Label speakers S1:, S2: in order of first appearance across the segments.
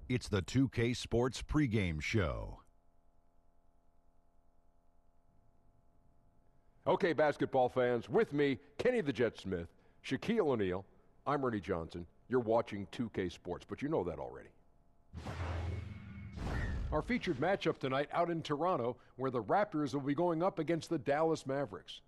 S1: It's the 2K Sports pregame show.
S2: Okay, basketball fans, with me, Kenny the Jet Smith, Shaquille O'Neal, I'm Ernie Johnson. You're watching 2K Sports, but you know that already. Our featured matchup tonight out in Toronto, where the Raptors will be going up against the Dallas Mavericks.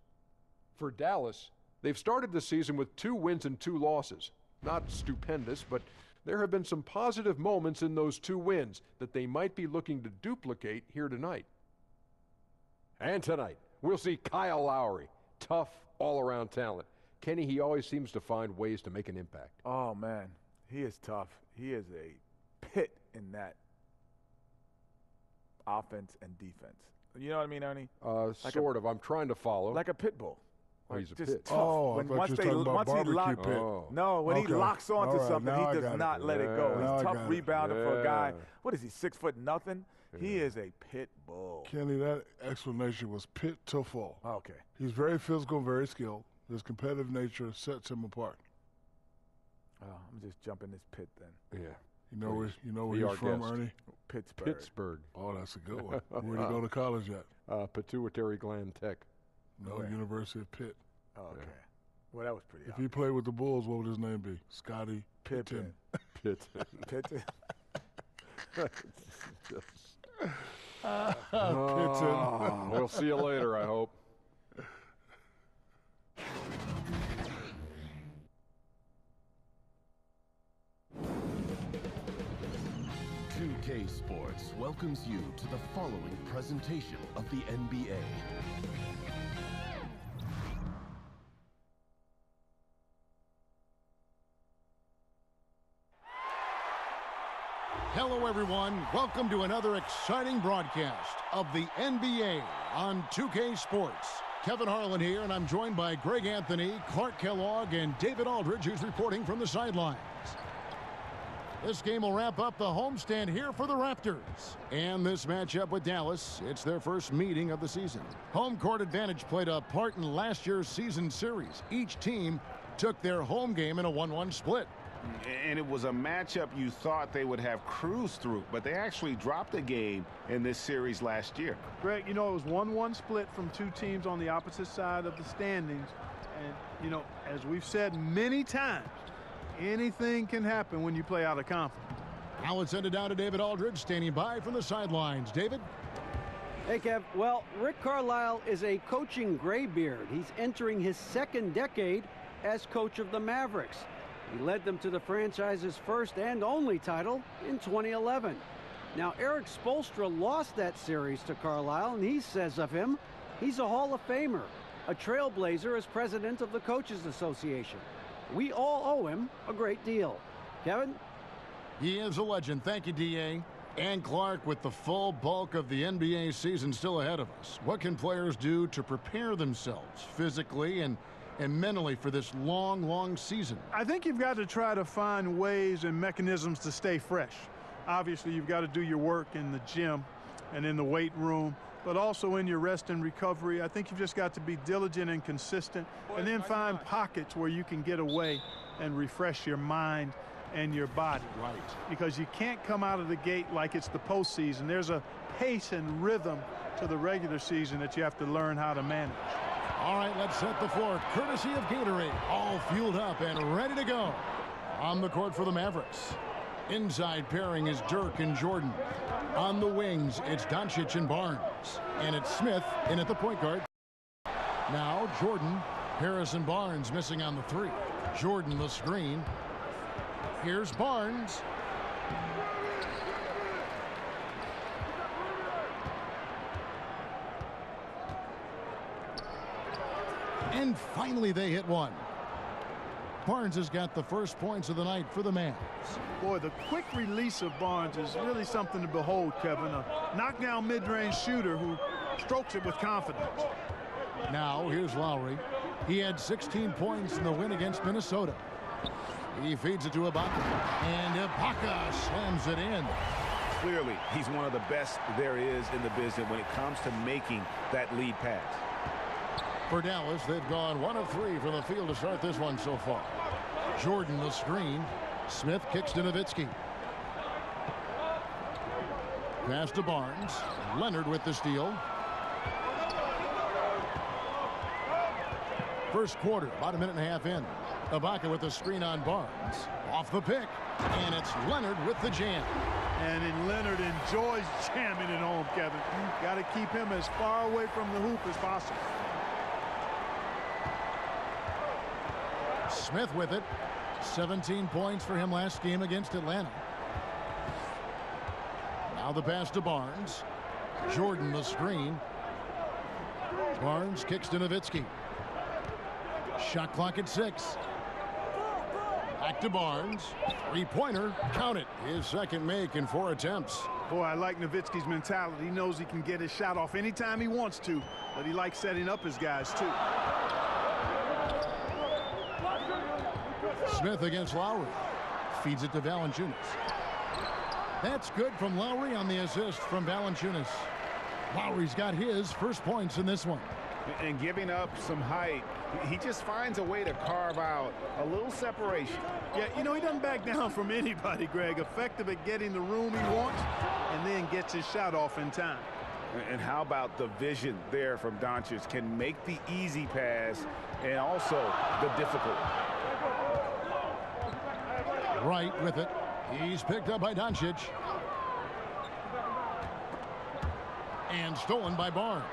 S2: For Dallas, they've started the season with 2 wins and 2 losses. Not stupendous, but there have been some positive moments in those 2 wins that they might be looking to duplicate here tonight. And tonight, we'll see Kyle Lowry, tough, all-around talent. Kenny, he always seems to find ways to make an impact.
S3: Oh, man, he is tough. He is a pit in that offense and defense. You know what I mean, Ernie?
S2: Sort of. I'm trying to follow.
S3: Like a pit bull.
S2: Oh, he's a
S3: just
S2: pit.
S3: Tough.
S4: Oh, I thought you were talking about barbecue pit.
S2: Oh.
S3: No, when he locks onto something, he does not let it go.
S4: Now
S3: He's
S4: I
S3: a tough
S4: got it.
S3: rebounder for a guy. What is he, 6 foot nothing? He is a pit bull.
S4: Kenny, that explanation was pit to fall.
S3: Okay.
S4: He's very physical, very skilled. His competitive nature sets him apart.
S3: I'm just jumping this pit then.
S2: Yeah.
S4: You know where he's from, Ernie?
S3: Pittsburgh.
S4: Oh, that's a good one. Where'd he go to college at?
S2: Pituitary Gland Tech.
S4: No, University of Pitt.
S3: Oh, okay. Well, that was pretty
S4: If he played with the Bulls, what would his name be? Scottie
S3: Pippen.
S2: Pitt.
S3: Pippen.
S4: Pippen.
S2: We'll see you later, I hope.
S5: K Sports welcomes you to the following presentation of the NBA.
S6: Hello, everyone. Welcome to another exciting broadcast of the NBA on 2K Sports. Kevin Harlan here, and I'm joined by Greg Anthony, Clark Kellogg, and David Aldridge, who's reporting from the sidelines. This game will wrap up the homestand here for the Raptors. And this matchup with Dallas, it's their first meeting of the season. Home court advantage played a part in last year's season series. Each team took their home game in a 1-1 split.
S7: And it was a matchup you thought they would have cruised through, but they actually dropped a game in this series last year.
S8: Greg, it was 1-1 split from 2 teams on the opposite side of the standings. And, as we've said many times, anything can happen when you play out of conference.
S6: Now let's send it down to David Aldridge, standing by from the sidelines. David?
S9: Hey, Kev. Well, Rick Carlisle is a coaching graybeard. He's entering his 2nd decade as coach of the Mavericks. He led them to the franchise's first and only title in 2011. Now, Eric Spoelstra lost that series to Carlisle, and he says of him, he's a Hall of Famer, a trailblazer as president of the Coaches Association. We all owe him a great deal. Kevin?
S6: He is a legend. Thank you, D.A. And Clark, with the full bulk of the NBA season still ahead of us, what can players do to prepare themselves physically and mentally for this long season?
S8: I think you've got to try to find ways and mechanisms to stay fresh. Obviously, you've got to do your work in the gym and in the weight room, but also in your rest and recovery. I think you've just got to be diligent and consistent, and then find pockets where you can get away and refresh your mind and your body.
S6: Right.
S8: Because you can't come out of the gate like it's the postseason. There's a pace and rhythm to the regular season that you have to learn how to manage.
S6: All right, let's set the floor. Courtesy of Gatorade, all fueled up and ready to go. On the court for the Mavericks. Inside pairing is Dirk and Jordan. On the wings, it's Doncic and Barnes. And it's Smith in at the point guard. Now Jordan, Harris and Barnes missing on the 3. Jordan the screen. Here's Barnes. And finally they hit one. Barnes has got the first points of the night for the Mavs.
S8: Boy, the quick release of Barnes is really something to behold, Kevin. A knockdown mid-range shooter who strokes it with confidence.
S6: Now here's Lowry. He had 16 points in the win against Minnesota. He feeds it to Ibaka, and Ibaka slams it in.
S7: Clearly, he's one of the best there is in the business when it comes to making that lead pass.
S6: For Dallas, they've gone 1 of 3 from the field to start this one so far. Jordan the screen. Smith kicks to Nowitzki. pass to Barnes. Leonard with the steal. First quarter, about a minute and a half in. Ibaka with the screen on Barnes. Off the pick. And it's Leonard with the jam.
S8: And then Leonard enjoys jamming it home, Kevin. Got to keep him as far away from the hoop as possible.
S6: Smith with it. 17 points for him last game against Atlanta. Now the pass to Barnes. Jordan the screen. Barnes kicks to Nowitzki. Shot clock at 6. Back to Barnes. Three-pointer. Count it. His second make in 4 attempts.
S8: Boy, I like Nowitzki's mentality. He knows he can get his shot off anytime he wants to, but he likes setting up his guys, too.
S6: Smith against Lowry. Feeds it to Valanciunas. That's good from Lowry on the assist from Valanciunas. Lowry's got his first points in this one.
S7: And giving up some height, he just finds a way to carve out a little separation.
S8: Yeah, you know, he doesn't back down from anybody, Greg. Effective at getting the room he wants and then gets his shot off in time.
S7: And how about the vision there from Doncic? Can make the easy pass and also the difficult.
S6: Right with it. He's picked up by Doncic. And stolen by Barnes.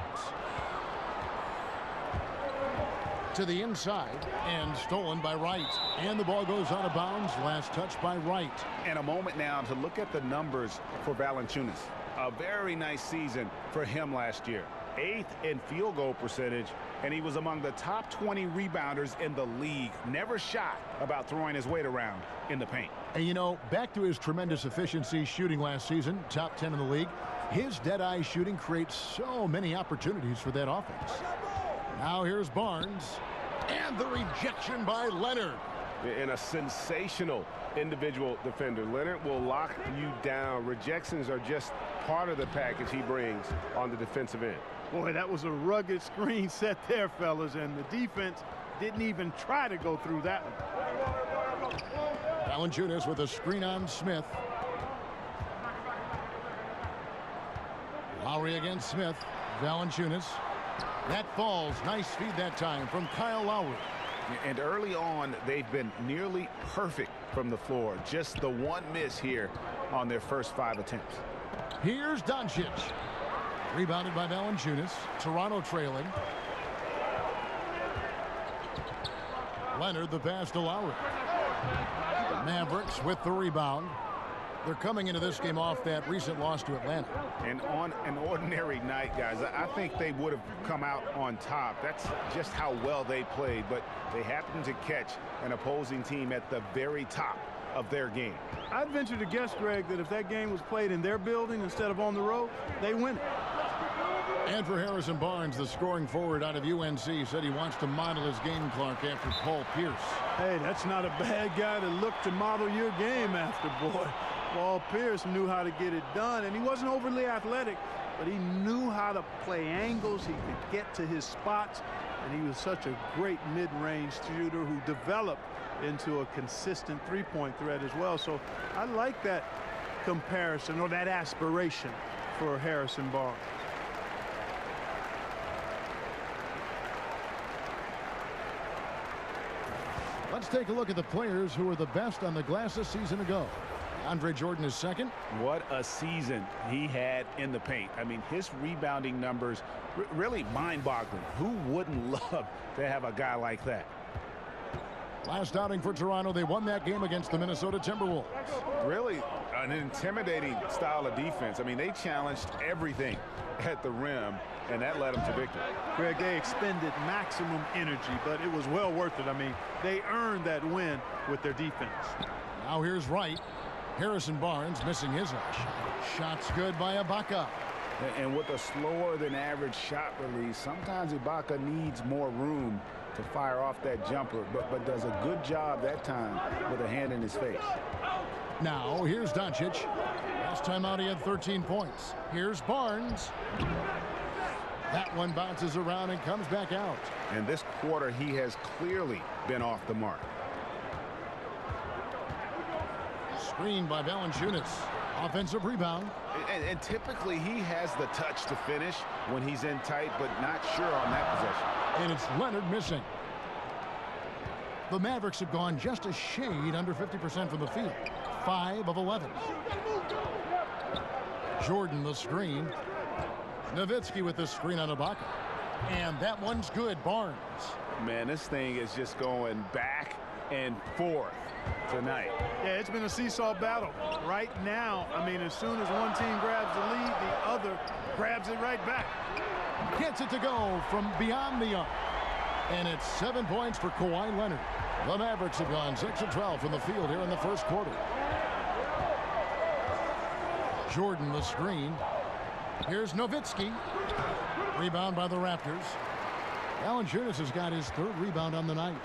S6: To the inside and stolen by Wright. And the ball goes out of bounds. Last touch by Wright.
S7: And a moment now to look at the numbers for Valanciunas. A very nice season for him last year. 8th in field goal percentage, and he was among the top 20 rebounders in the league. Never shy about throwing his weight around in the paint.
S6: And you know, back to his tremendous efficiency shooting last season, top 10 in the league, his dead-eye shooting creates so many opportunities for that offense. Now here's Barnes, and the rejection by Leonard.
S10: And a sensational individual defender. Leonard will lock you down. Rejections are just part of the package he brings on the defensive end.
S8: Boy, that was a rugged screen set there, fellas, and the defense didn't even try to go through that one.
S6: Valanciunas with a screen on Smith. Lowry against Smith. Valanciunas. That falls. Nice feed that time from Kyle Lowry.
S7: And early on, they've been nearly perfect from the floor. Just the one miss here on their first 5 attempts.
S6: Here's Doncic. Rebounded by Valanciunas. Toronto trailing. Leonard the pass to Lowry. Mavericks with the rebound. They're coming into this game off that recent loss to Atlanta.
S7: And on an ordinary night, guys, I think they would have come out on top. That's just how well they played, but they happened to catch an opposing team at the very top of their game.
S8: I'd venture to guess, Greg, that if that game was played in their building instead of on the road, they win it.
S6: And for Harrison Barnes, the scoring forward out of UNC, said he wants to model his game, Clark, after Paul Pierce.
S8: Hey, that's not a bad guy to look to model your game after, boy. Paul Pierce knew how to get it done, and he wasn't overly athletic, but he knew how to play angles. He could get to his spots, and he was such a great mid-range shooter who developed into a consistent three-point threat as well. So I like that comparison or that aspiration for Harrison Barnes.
S6: Let's take a look at the players who were the best on the glass a season ago. Andre Jordan is second.
S7: What a season he had in the paint. I mean, his rebounding numbers really mind-boggling. Who wouldn't love to have a guy like that?
S6: Last outing for Toronto, they won that game against the Minnesota Timberwolves.
S7: Really an intimidating style of defense. I mean, they challenged everything at the rim, and that led them to victory.
S8: Greg, they expended maximum energy, but it was well worth it. I mean, they earned that win with their defense.
S6: Now here's Wright. Harrison Barnes missing his last shot. Shot's good by Ibaka.
S7: And with a slower than average shot release, sometimes Ibaka needs more room to fire off that jumper, but does a good job that time with a hand in his face.
S6: Now here's Doncic. Last time out he had 13 points. Here's Barnes. That one bounces around and comes back out.
S7: And this quarter he has clearly been off the mark.
S6: Screened by Valanciunas. Offensive rebound.
S7: And typically he has the touch to finish when he's in tight, but not sure on that possession.
S6: And it's Leonard missing. The Mavericks have gone just a shade under 50% from the field. 5 of 11. Jordan the screen. Nowitzki with the screen on Ibaka. And that one's good. Barnes.
S7: Man, this thing is just going back and forth tonight.
S8: Yeah, it's been a seesaw battle. Right now, I mean, as soon as one team grabs the lead, the other grabs it right back.
S6: Gets it to go from beyond the arc. And it's 7 points for Kawhi Leonard. The Mavericks have gone 6 of 12 from the field here in the first quarter. Jordan the screen. Here's Nowitzki. Rebound by the Raptors. Valanciunas has got his 3rd rebound on the night.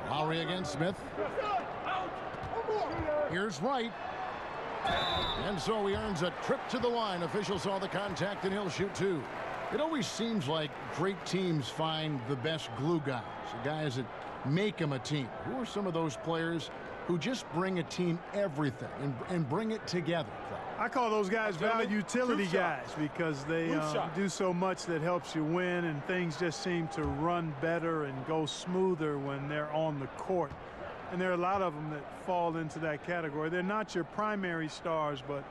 S6: Lowry against Smith. Here's Wright. And so he earns a trip to the line. Official saw the contact and he'll shoot 2. It always seems like great teams find the best glue guys, the guys that make them a team. Who are some of those players who just bring a team everything and bring it together?
S8: I call those guys value utility guys because they do so much that helps you win, and things just seem to run better and go smoother when they're on the court. And there are a lot of them that fall into that category. They're not your primary stars, but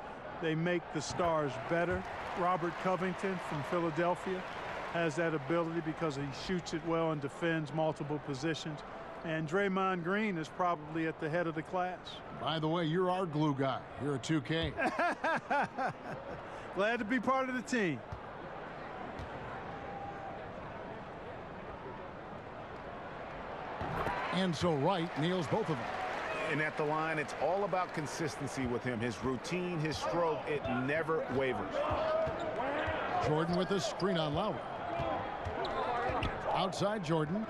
S8: they make the stars better. Robert Covington from Philadelphia has that ability because he shoots it well and defends multiple positions. And Draymond Green is probably at the head of the class.
S6: By the way, you're our glue guy. You're a 2K.
S8: Glad to be part of the team.
S6: And so Wright nails both of them.
S7: And at the line, it's all about consistency with him. His routine, his stroke, it never wavers.
S6: Jordan with the screen on Lowry. Outside Jordan.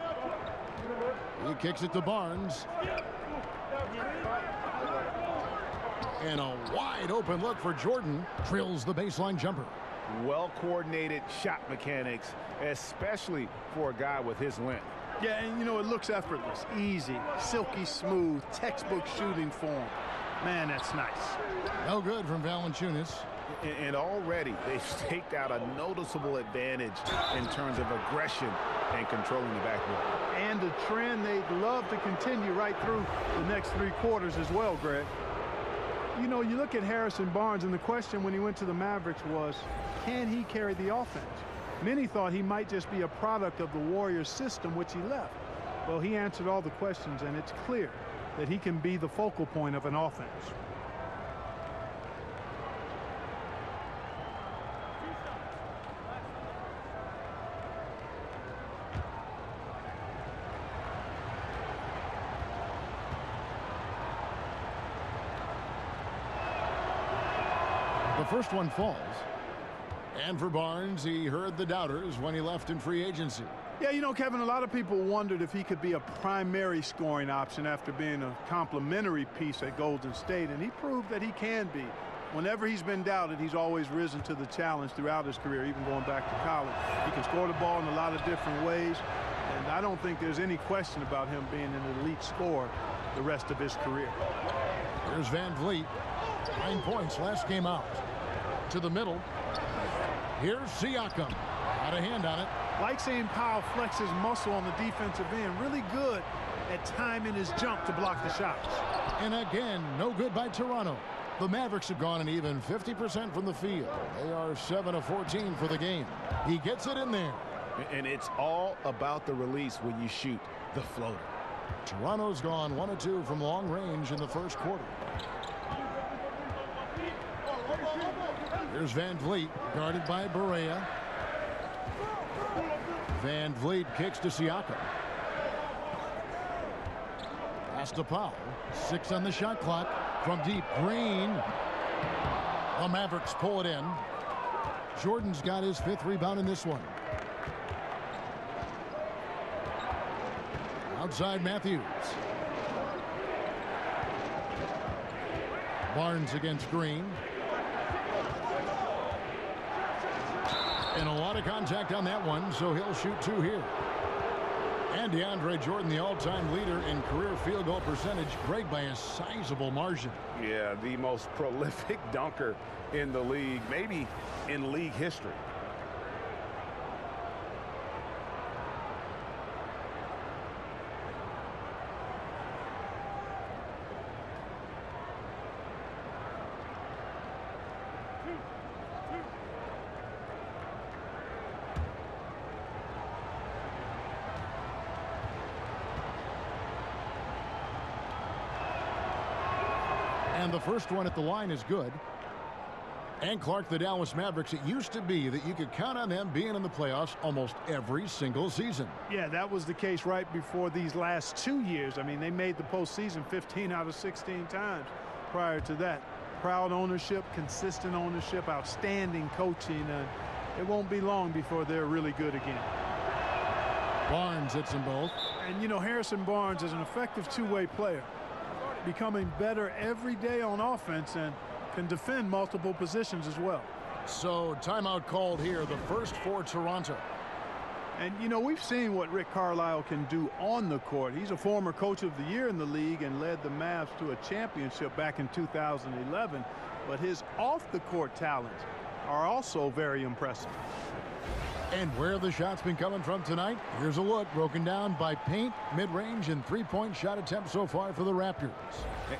S6: He kicks it to Barnes. And a wide open look for Jordan. Drills the baseline jumper.
S7: Well-coordinated shot mechanics, especially for a guy with his length.
S8: Yeah, and you know, it looks effortless, easy, silky smooth, textbook shooting form. Man, that's nice.
S6: No good from Valanciunas.
S7: And already they've staked out a noticeable advantage in terms of aggression and controlling the backboard.
S8: And a trend they'd love to continue right through the next 3 quarters as well, Greg. You know, you look at Harrison Barnes, and the question when he went to the Mavericks was, can he carry the offense? Many thought he might just be a product of the Warriors system, which he left. Well, he answered all the questions, and it's clear that he can be the focal point of an offense.
S6: The first one falls. And for Barnes, he heard the doubters when he left in free agency.
S8: Yeah, you know, Kevin, a lot of people wondered if he could be a primary scoring option after being a complementary piece at Golden State, and he proved that he can be. Whenever he's been doubted, he's always risen to the challenge throughout his career, even going back to college. He can score the ball in a lot of different ways, and I don't think there's any question about him being an elite scorer the rest of his career.
S6: Here's Van Vliet. 9 points last game out. To the middle. Here's Siakam. Got a hand on it.
S8: Like seeing Powell flex his muscle on the defensive end. Really good at timing his jump to block the shots.
S6: And again, no good by Toronto. The Mavericks have gone an even 50% from the field. They are 7 of 14 for the game. He gets it in there.
S7: And it's all about the release when you shoot the floater.
S6: Toronto's gone 1 of 2 from long range in the first quarter. Here's Van Vliet, guarded by Barea. Van Vliet kicks to Siakam. Pass to Powell. 6 on the shot clock. From deep, Green. The Mavericks pull it in. Jordan's got his 5th rebound in this one. Outside Matthews. Barnes against Green. And a lot of contact on that one, so he'll shoot 2 here. And DeAndre Jordan, the all-time leader in career field goal percentage, Greg, by a sizable margin.
S7: Yeah, the most prolific dunker in the league, maybe in league history.
S6: And the first one at the line is good. And Clark, the Dallas Mavericks, it used to be that you could count on them being in the playoffs almost every single season.
S8: Yeah, that was the case right before these last 2 years. I mean, they made the postseason 15 out of 16 times prior to that. Proud ownership, consistent ownership, outstanding coaching, and it won't be long before they're really good again.
S6: Barnes hits them both.
S8: And, you know, Harrison Barnes is an effective two-way player, becoming better every day on offense and can defend multiple positions as well.
S6: So timeout called here, the first for Toronto.
S8: And, you know, we've seen what Rick Carlisle can do on the court. He's a former coach of the year in the league and led the Mavs to a championship back in 2011. But his off-the-court talents are also very impressive.
S6: And where have the shots been coming from tonight? Here's a look broken down by paint, mid-range, and three-point shot attempts so far for the Raptors.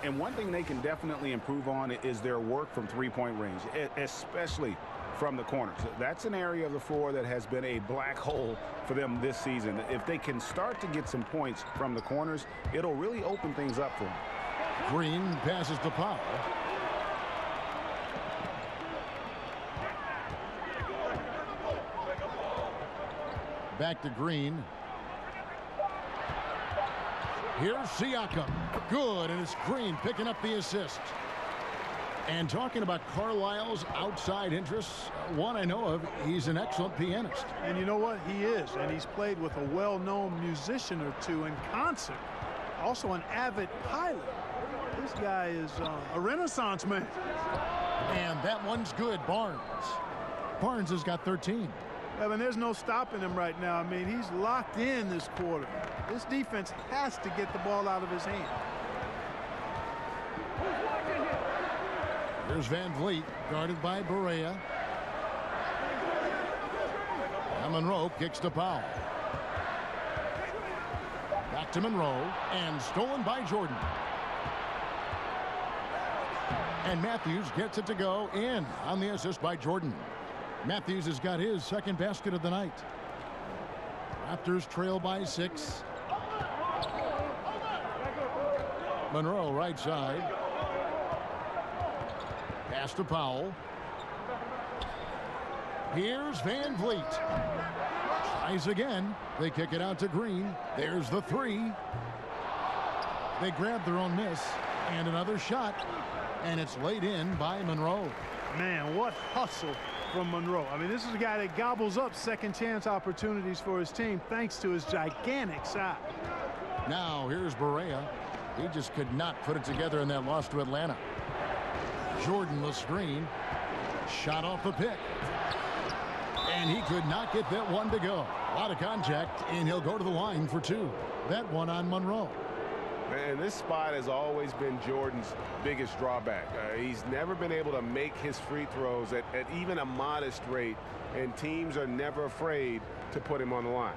S7: And one thing they can definitely improve on is their work from three-point range, especially from the corners. That's an area of the floor that has been a black hole for them this season. If they can start to get some points from the corners, it'll really open things up for them.
S6: Green passes to Powell. Back to Green. Here's Siakam. Good, and it's Green picking up the assist. And talking about Carlisle's outside interests, one I know of, he's an excellent pianist.
S8: And you know what? He is, and he's played with a well-known musician or two in concert. Also an avid pilot. This guy is a renaissance man.
S6: And that one's good, Barnes. Barnes has got 13.
S8: Evan, there's no stopping him right now. I mean, he's locked in this quarter. This defense has to get the ball out of his hand.
S6: Here's Van Vliet, guarded by Barea. Now Monroe kicks to Powell. Back to Monroe, and stolen by Jordan. And Matthews gets it to go in on the assist by Jordan. Matthews has got his second basket of the night. Raptors trail by 6. Monroe right side. Pass to Powell. Here's Van Vliet. Tries again. They kick it out to Green. There's the three. They grab their own miss. And another shot. And it's laid in by Monroe.
S8: Man, what hustle from Monroe. I mean, this is a guy that gobbles up second chance opportunities for his team thanks to his gigantic size.
S6: Now here's Barea. He just could not put it together in that loss to Atlanta. Jordan the screen. Shot off the pick. And he could not get that one to go. A lot of contact, and he'll go to the line for 2. That one on Monroe.
S10: And this spot has always been Jordan's biggest drawback. He's never been able to make his free throws at even a modest rate, and teams are never afraid to put him on the line.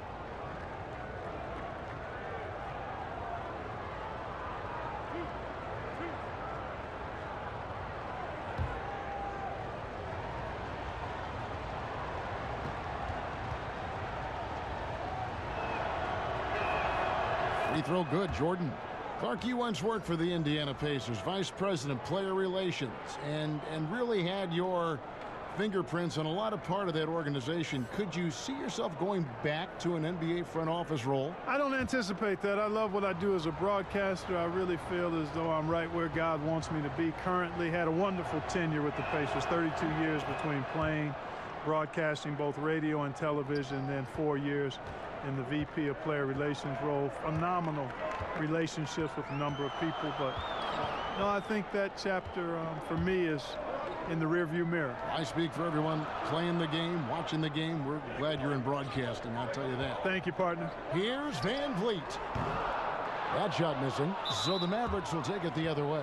S6: Free throw good, Jordan. Clark, you once worked for the Indiana Pacers, vice president, player relations, and really had your fingerprints on a lot of part of that organization. Could you see yourself going back to an NBA front office role?
S8: I don't anticipate that. I love what I do as a broadcaster. I really feel as though I'm right where God wants me to be. Currently had a wonderful tenure with the Pacers, 32 years between playing, broadcasting, both radio and television, then 4 years in the VP of Player Relations role. Phenomenal relationships with a number of people, but no, I think that chapter for me is in the rearview mirror.
S6: I speak for everyone playing the game, watching the game. We're glad you're in broadcasting, I'll tell you that.
S8: Thank you, partner.
S6: Here's Van Vliet. That shot missing, so the Mavericks will take it the other way.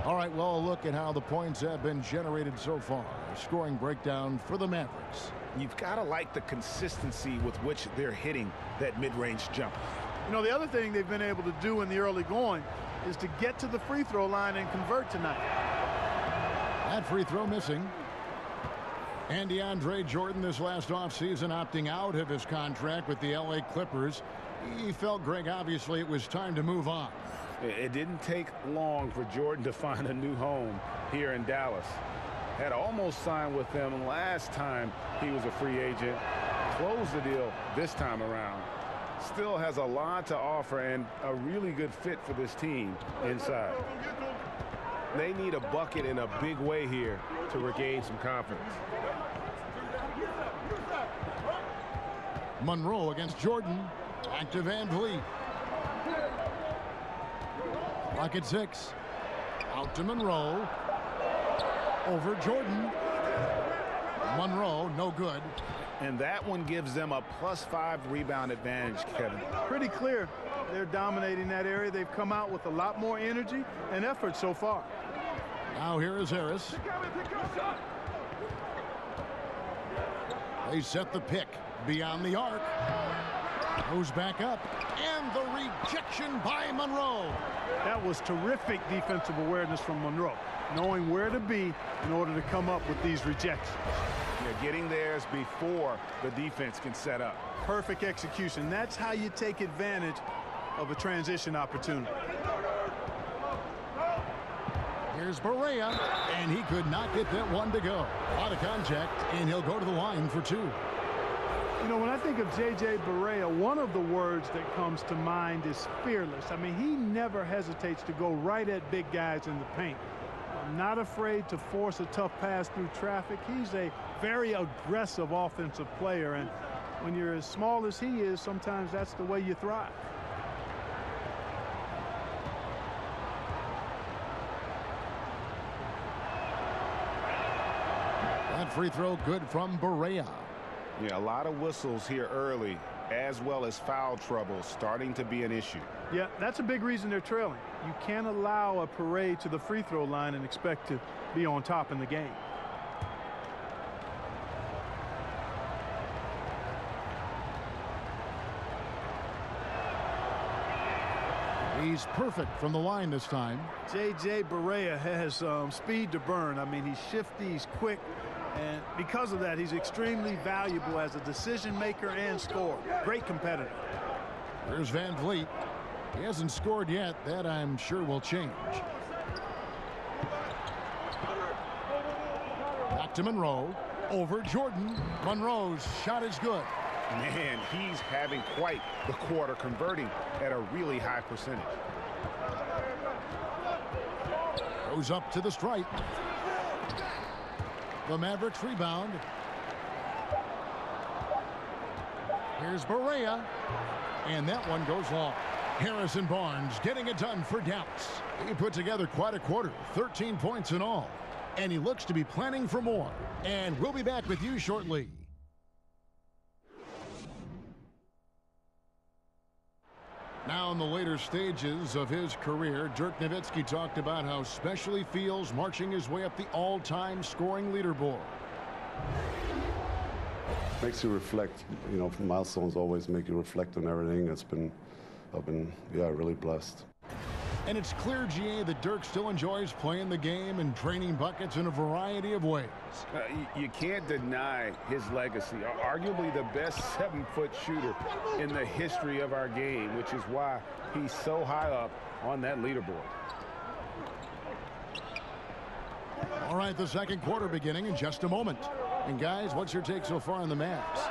S6: All right, well, a look at how the points have been generated so far. A scoring breakdown for the Mavericks.
S7: You've got to like the consistency with which they're hitting that mid-range jumper.
S8: You know, the other thing they've been able to do in the early going is to get to the free throw line and convert tonight.
S6: That free throw missing. And DeAndre Jordan this last offseason opting out of his contract with the LA Clippers. He felt, Greg, obviously it was time to move on.
S7: It didn't take long for Jordan to find a new home here in Dallas. Had almost signed with them last time he was a free agent. Closed the deal this time around. Still has a lot to offer and a really good fit for this team inside. They need a bucket in a big way here to regain some confidence.
S6: Monroe against Jordan. Back to Van Vliet. Clock at 6. Out to Monroe. Over Jordan. Monroe, no good.
S7: And that one gives them a +5 rebound advantage, Kevin.
S8: Pretty clear. They're dominating that area. They've come out with a lot more energy and effort so far.
S6: Now here is Harris. They set the pick beyond the arc. Goes back up. And the rejection by Monroe.
S8: That was terrific defensive awareness from Monroe, knowing where to be in order to come up with these rejections.
S7: They're getting theirs before the defense can set up.
S8: Perfect execution. That's how you take advantage of a transition opportunity.
S6: Here's Barea, and he could not get that one to go. A lot of contact, and he'll go to the line for 2.
S8: You know, when I think of J.J. Barea, one of the words that comes to mind is fearless. I mean, he never hesitates to go right at big guys in the paint. Not afraid to force a tough pass through traffic. He's a very aggressive offensive player, and when you're as small as he is, sometimes that's the way you thrive.
S6: That free throw good from Barea.
S7: Yeah, a lot of whistles here early, as well as foul trouble starting to be an issue.
S8: Yeah, that's a big reason they're trailing. You can't allow a parade to the free throw line and expect to be on top in the game.
S6: He's perfect from the line this time.
S8: J.J. Barea has speed to burn. I mean, he's shifty, he's quick, and because of that, he's extremely valuable as a decision maker and scorer. Great competitor.
S6: Here's Van Vliet. He hasn't scored yet. That, I'm sure, will change. Back to Monroe. Over Jordan. Monroe's shot is good.
S7: Man, he's having quite the quarter, converting at a really high percentage.
S6: Goes up to the stripe. The Mavericks rebound. Here's Barea. And that one goes long. Harrison Barnes getting it done for Dallas. He put together quite a quarter, 13 points in all. And he looks to be planning for more. And we'll be back with you shortly. Now in the later stages of his career, Dirk Nowitzki talked about how special he feels marching his way up the all-time scoring leaderboard.
S11: Makes you reflect, you know, milestones always make you reflect on everything. I've been, really blessed.
S6: And it's clear, GA, that Dirk still enjoys playing the game and training buckets in a variety of ways.
S7: You can't deny his legacy. Arguably the best 7-foot shooter in the history of our game, which is why he's so high up on that leaderboard.
S6: All right, the second quarter beginning in just a moment. And guys, what's your take so far on the Mavs?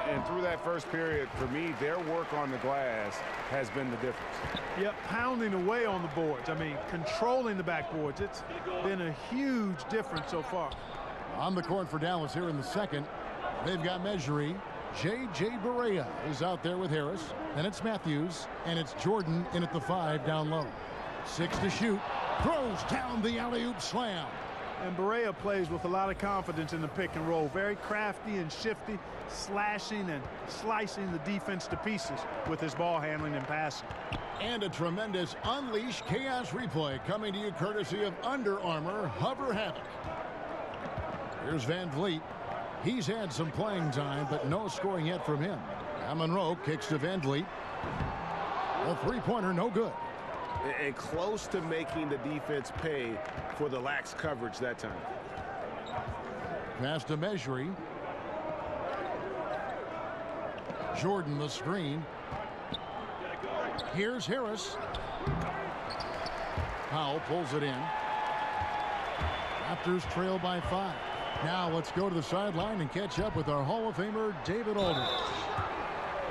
S7: And through that first period, for me, their work on the glass has been the difference.
S8: Yep, pounding away on the boards. I mean, controlling the backboards. It's been a huge difference so far.
S6: On the court for Dallas here in the second. They've got Mejri. J.J. Barea is out there with Harris. Then it's Matthews, and it's Jordan in at the 5 down low. 6 to shoot. Throws down the alley-oop slam.
S8: And Barea plays with a lot of confidence in the pick and roll. Very crafty and shifty, slashing and slicing the defense to pieces with his ball handling and passing.
S6: And a tremendous Unleash Chaos replay coming to you courtesy of Under Armour Hover Havoc. Here's Van Vliet. He's had some playing time, but no scoring yet from him. Now Monroe kicks to Van Vliet. A three-pointer, no good.
S10: And close to making the defense pay for the lax coverage that time.
S6: Pass to Mejri. Jordan the screen. Here's Harris. Powell pulls it in. Raptors trail by 5. Now let's go to the sideline and catch up with our Hall of Famer, David Aldridge.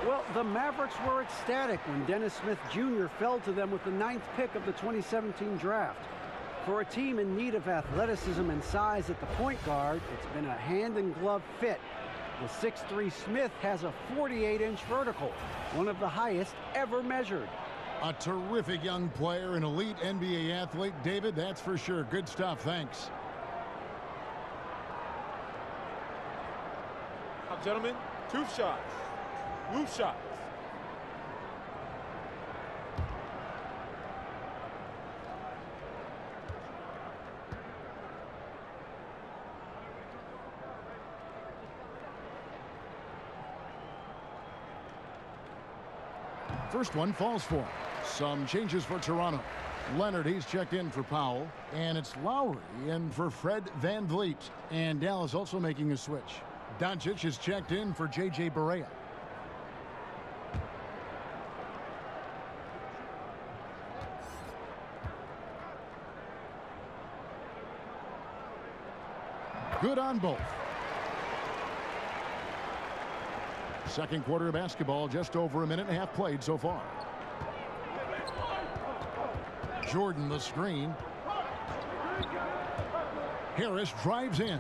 S9: Well, the Mavericks were ecstatic when Dennis Smith Jr. fell to them with the 9th pick of the 2017 draft. For a team in need of athleticism and size at the point guard, it's been a hand-and-glove fit. The 6'3" Smith has a 48-inch vertical, one of the highest ever measured.
S6: A terrific young player, an elite NBA athlete. David, that's for sure. Good stuff. Thanks.
S3: Now, gentlemen, 2 shots. Move shots.
S6: First one falls for him. Some changes for Toronto. Leonard, he's checked in for Powell. And it's Lowry in for Fred Van Vliet. And Dallas also making a switch. Doncic is checked in for J.J. Barea. Good on both. Second quarter of basketball, just over a minute and a half played so far. Jordan the screen. Harris drives in.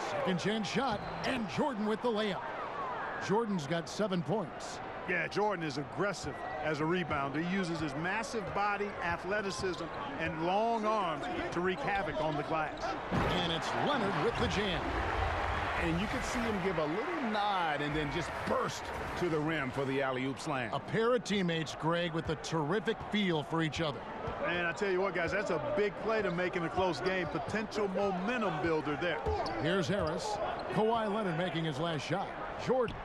S6: Second chance shot, and Jordan with the layup. Jordan's got 7 points.
S8: Yeah, Jordan is aggressive as a rebounder. He uses his massive body, athleticism, and long arms to wreak havoc on the glass.
S6: And it's Leonard with the jam.
S7: And you could see him give a little nod and then just burst to the rim for the alley-oop slam.
S6: A pair of teammates, Greg, with a terrific feel for each other.
S8: And I tell you what, guys, that's a big play to make in a close game. Potential momentum builder there.
S6: Here's Harris. Kawhi Leonard making his last shot. Jordan.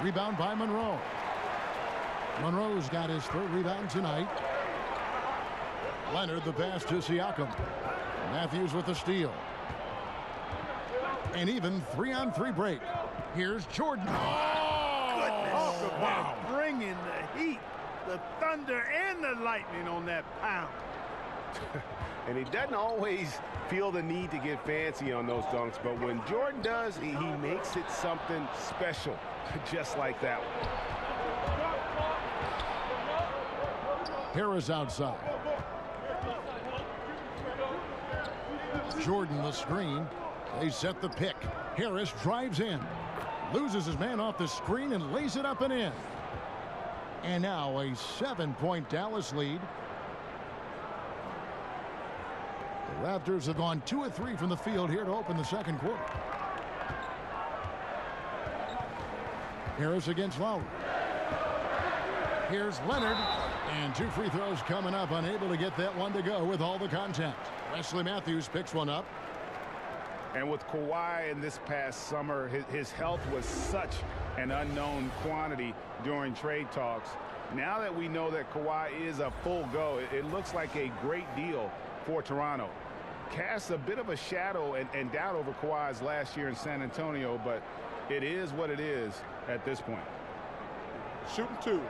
S6: Rebound by Monroe. Monroe's got his 3rd rebound tonight. Leonard the pass to Siakam. Matthews with the steal. An even 3-on-3 break. Here's Jordan.
S8: Goodness. Talk about bringing the heat, the thunder, and the lightning on that pound.
S10: And he doesn't always feel the need to get fancy on those dunks, but when Jordan does, he makes it something special, just like that one.
S6: Harris outside. Jordan the screen. They set the pick. Harris drives in. Loses his man off the screen and lays it up and in. And now a 7-point Dallas lead. The Raptors have gone 2 of 3 from the field here to open the second quarter. Harris against Lowry. Here's Leonard. And 2 free throws coming up. Unable to get that one to go with all the contact. Wesley Matthews picks one up.
S7: And with Kawhi in this past summer, his health was such an unknown quantity during trade talks. Now that we know that Kawhi is a full go, it looks like a great deal for Toronto. Casts a bit of a shadow and doubt over Kawhi's last year in San Antonio, but it is what it is at this point.
S3: Shooting 2.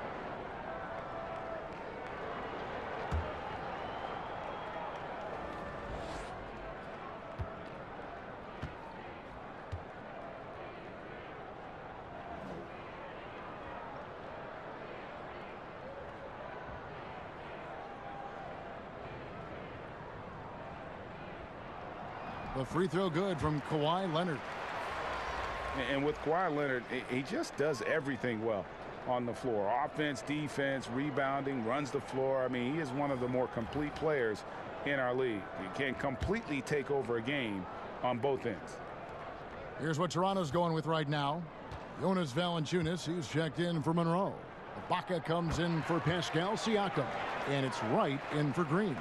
S6: The free throw good from Kawhi Leonard.
S7: And with Kawhi Leonard, he just does everything well on the floor. Offense, defense, rebounding, runs the floor. I mean, he is one of the more complete players in our league. He can completely take over a game on both ends.
S6: Here's what Toronto's going with right now. Jonas Valanciunas, he's checked in for Monroe. Ibaka comes in for Pascal Siakam. And it's Wright in for Green.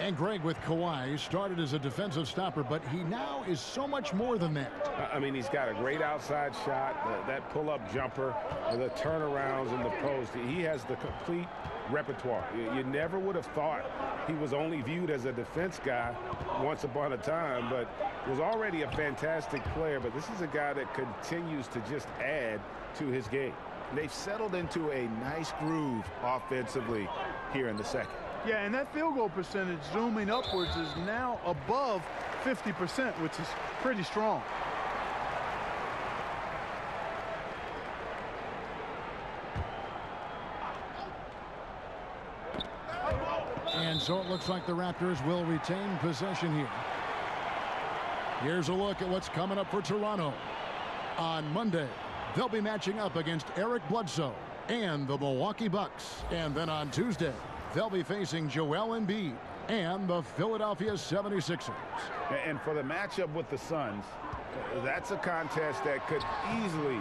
S6: And Greg, with Kawhi, started as a defensive stopper, but he now is so much more than that.
S7: I mean, he's got a great outside shot, that pull-up jumper, the turnarounds in the post. He has the complete repertoire. You never would have thought he was only viewed as a defense guy once upon a time, but was already a fantastic player. But this is a guy that continues to just add to his game. They've settled into a nice groove offensively here in the second.
S8: Yeah, and that field goal percentage zooming upwards is now above 50%, which is pretty strong.
S6: And so it looks like the Raptors will retain possession here. Here's a look at what's coming up for Toronto. On Monday, they'll be matching up against Eric Bledsoe and the Milwaukee Bucks. And then on Tuesday, they'll be facing Joel Embiid and the Philadelphia 76ers.
S7: And for the matchup with the Suns, that's a contest that could easily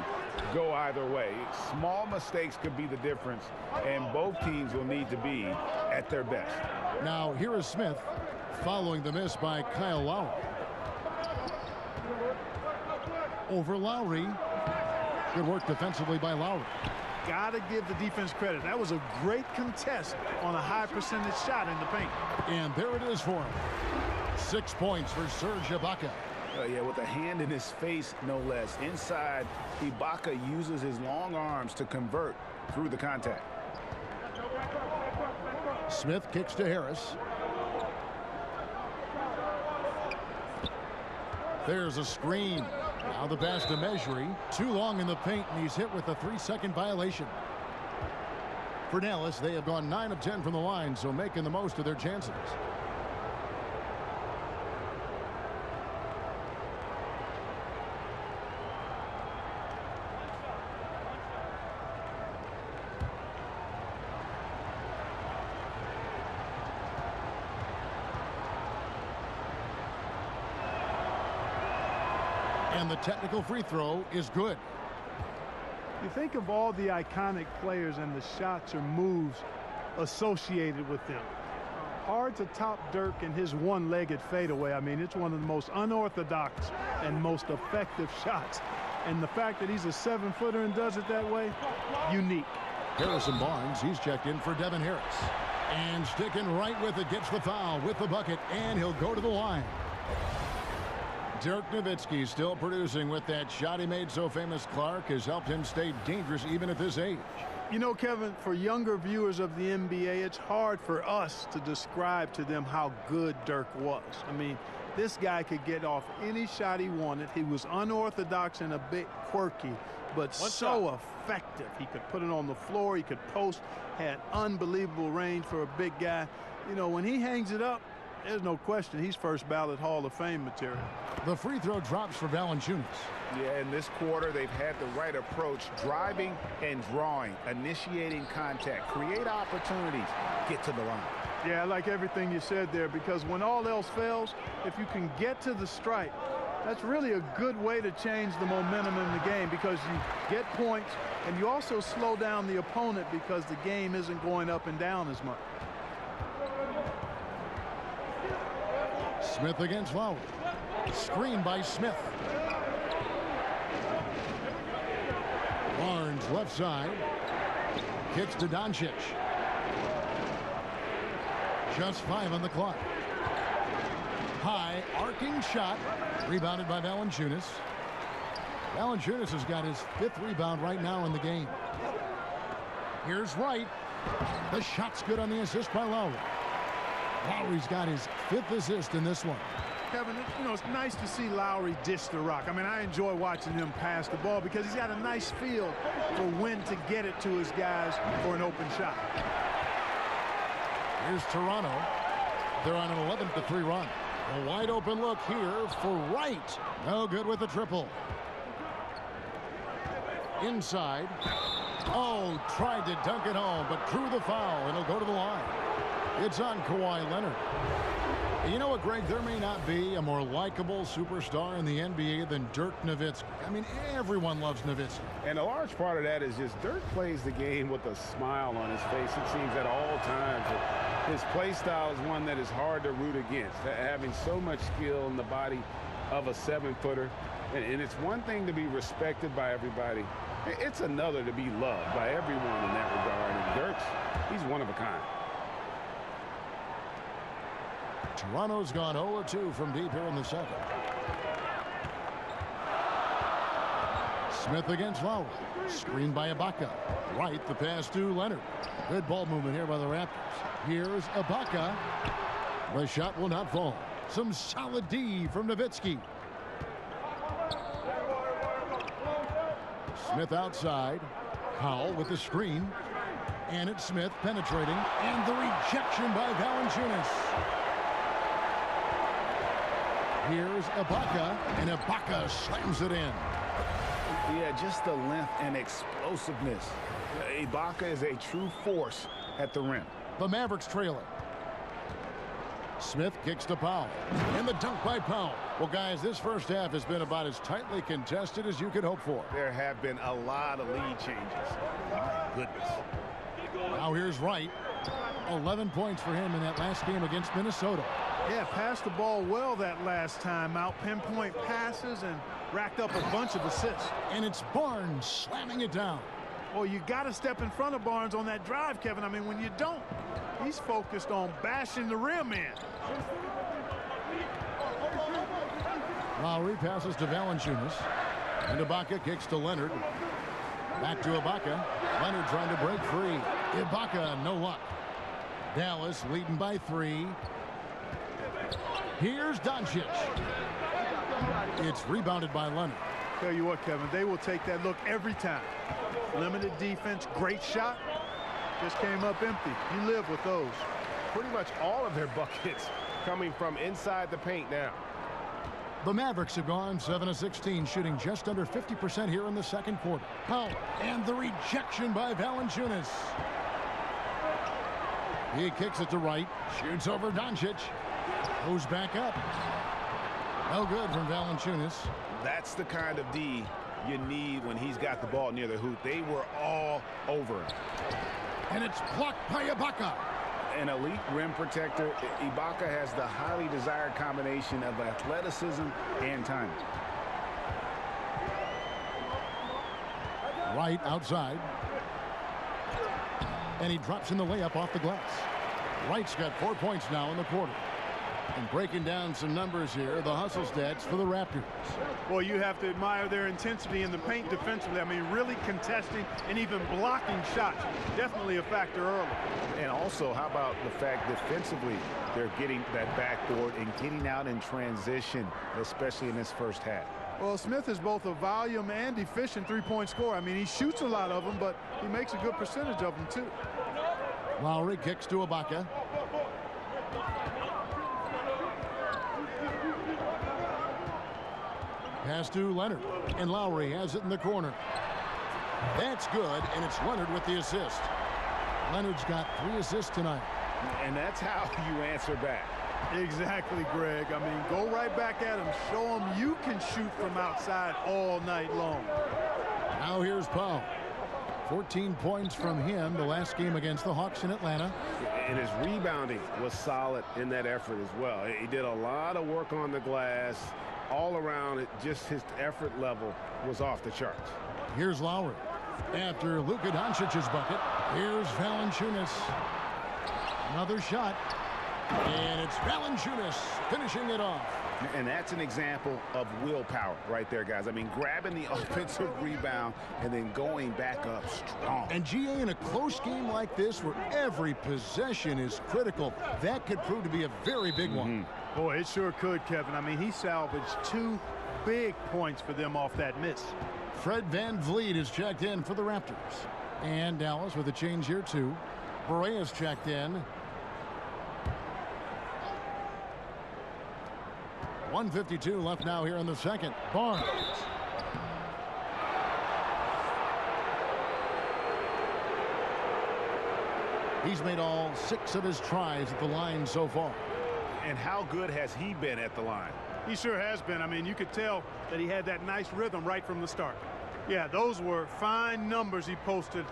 S7: go either way. Small mistakes could be the difference, and both teams will need to be at their best.
S6: Now, here is Smith following the miss by Kyle Lowry. Over Lowry. Good work defensively by Lowry.
S8: Got to give the defense credit. That was a great contest on a high percentage shot in the paint.
S6: And there it is for him. 6 points for Serge Ibaka.
S7: Yeah, with a hand in his face, no less. Inside, Ibaka uses his long arms to convert through the contact.
S6: Smith kicks to Harris. There's a screen. Now the pass to Mejri. Too long in the paint, and he's hit with a 3-second violation. For Dallas, they have gone 9 of 10 from the line, so making the most of their chances. And the technical free throw is good.
S8: You think of all the iconic players and the shots or moves associated with them. Hard to top Dirk and his one-legged fadeaway. I mean, it's one of the most unorthodox and most effective shots. And the fact that he's a 7-footer and does it that way, unique.
S6: Harrison Barnes, he's checked in for Devin Harris. And sticking right with it, gets the foul with the bucket, and he'll go to the line. Dirk Nowitzki still producing with that shot he made so famous. Clark has helped him stay dangerous even at this age.
S8: You know, Kevin, for younger viewers of the NBA, it's hard for us to describe to them how good Dirk was. I mean, this guy could get off any shot he wanted. He was unorthodox and a bit quirky, but so effective. He could put it on the floor. He could post, had unbelievable range for a big guy. You know, when he hangs it up, there's no question he's first ballot Hall of Fame material.
S6: The free throw drops for Valanciunas.
S7: Yeah, in this quarter, they've had the right approach, driving and drawing, initiating contact, create opportunities, get to the line.
S8: Yeah, I like everything you said there, because when all else fails, if you can get to the stripe, that's really a good way to change the momentum in the game, because you get points and you also slow down the opponent because the game isn't going up and down as much.
S6: Smith against Lowry. Screen by Smith. Barnes left side. Kicks to Doncic. Just 5 on the clock. High arcing shot. Rebounded by Valanciunas. Valanciunas has got his 5th rebound right now in the game. Here's Wright. The shot's good on the assist by Lowry. Lowry's got his 5th assist in this one.
S8: Kevin, you know, it's nice to see Lowry dish the rock. I mean, I enjoy watching him pass the ball because he's got a nice feel for when to get it to his guys for an open shot.
S6: Here's Toronto. They're on an 11-3 run. A wide open look here for Wright. No good with the triple. Inside. Oh, tried to dunk it home, but drew the foul, and he'll go to the line. It's on Kawhi Leonard. You know what, Greg? There may not be a more likable superstar in the NBA than Dirk Nowitzki. I mean, everyone loves Nowitzki.
S7: And a large part of that is just Dirk plays the game with a smile on his face, it seems, at all times. His play style is one that is hard to root against, having so much skill in the body of a 7-footer. And it's one thing to be respected by everybody. It's another to be loved by everyone in that regard. And Dirk's, he's one of a kind.
S6: Toronto's gone 0-2 from deep here in the second. Smith against Lowry. Screened by Ibaka. Right, the pass to Leonard. Good ball movement here by the Raptors. Here's Ibaka. The shot will not fall. Some solid D from Nowitzki. Smith outside. Powell with the screen. And it's Smith penetrating. And the rejection by Valanciunas. Here's Ibaka, and Ibaka slams it in.
S7: Yeah, just the length and explosiveness. Ibaka is a true force at the rim.
S6: The Mavericks trail it. Smith kicks to Powell. And the dunk by Powell. Well, guys, this first half has been about as tightly contested as you could hope for.
S7: There have been a lot of lead changes. My goodness.
S6: Now here's Wright. 11 points for him in that last game against Minnesota.
S8: Yeah, passed the ball well that last time out. Pinpoint passes and racked up a bunch of assists.
S6: And it's Barnes slamming it down.
S8: Well, you got to step in front of Barnes on that drive, Kevin. I mean, when you don't, he's focused on bashing the rim in.
S6: Lowry passes to Valanciunas. And Ibaka kicks to Leonard. Back to Ibaka. Leonard trying to break free. Ibaka, no luck. Dallas leading by 3. Here's Doncic. It's rebounded by Leonard.
S8: Tell you what, Kevin, they will take that look every time. Limited defense, great shot. Just came up empty. You live with those.
S10: Pretty much all of their buckets coming from inside the paint now.
S6: The Mavericks have gone 7-16, shooting just under 50% here in the second quarter. Powell, and the rejection by Valanciunas. He kicks it to Wright, shoots over Doncic, goes back up. No good from Valanciunas.
S7: That's the kind of D you need when he's got the ball near the hoop. They were all over him.
S6: And it's blocked by Ibaka.
S7: An elite rim protector. Ibaka has the highly desired combination of athleticism and timing.
S6: Wright outside. And he drops in the layup off the glass. Wright's got 4 points now in the quarter. And breaking down some numbers here, the hustle stats for the Raptors.
S8: Well, you have to admire their intensity in the paint defensively. I mean, really contesting and even blocking shots. Definitely a factor early.
S7: And also, how about the fact defensively, they're getting that backboard and getting out in transition, especially in this first half.
S8: Well, Smith is both a volume and efficient three-point scorer. I mean, he shoots a lot of them, but he makes a good percentage of them, too.
S6: Lowry kicks to Ibaka. Pass to Leonard, and Lowry has it in the corner. That's good, and it's Leonard with the assist. Leonard's got 3 assists tonight.
S7: And that's how you answer back.
S8: Exactly, Greg. I mean, go right back at him. Show him you can shoot from outside all night long.
S6: Now here's Powell. 14 points from him the last game against the Hawks in Atlanta.
S10: And his rebounding was solid in that effort as well. He did a lot of work on the glass. All around, just his effort level was off the charts.
S6: Here's Lowry. After Luka Doncic's bucket, here's Valanciunas. Another shot. And it's Valanciunas finishing it off.
S7: And that's an example of willpower right there, guys. I mean, grabbing the offensive rebound and then going back up strong.
S6: And GA, in a close game like this where every possession is critical, that could prove to be a very big one.
S8: Boy, it sure could, Kevin. I mean, he salvaged 2 big points for them off that miss.
S6: Fred VanVleet is checked in for the Raptors. And Dallas with a change here, too. Berea's checked in. 1:52 left now here in the second. Barnes. He's made all 6 of his tries at the line so far.
S7: And how good has he been at the line?
S8: He sure has been. I mean, you could tell that he had that nice rhythm right from the start. Yeah, those were fine numbers he posted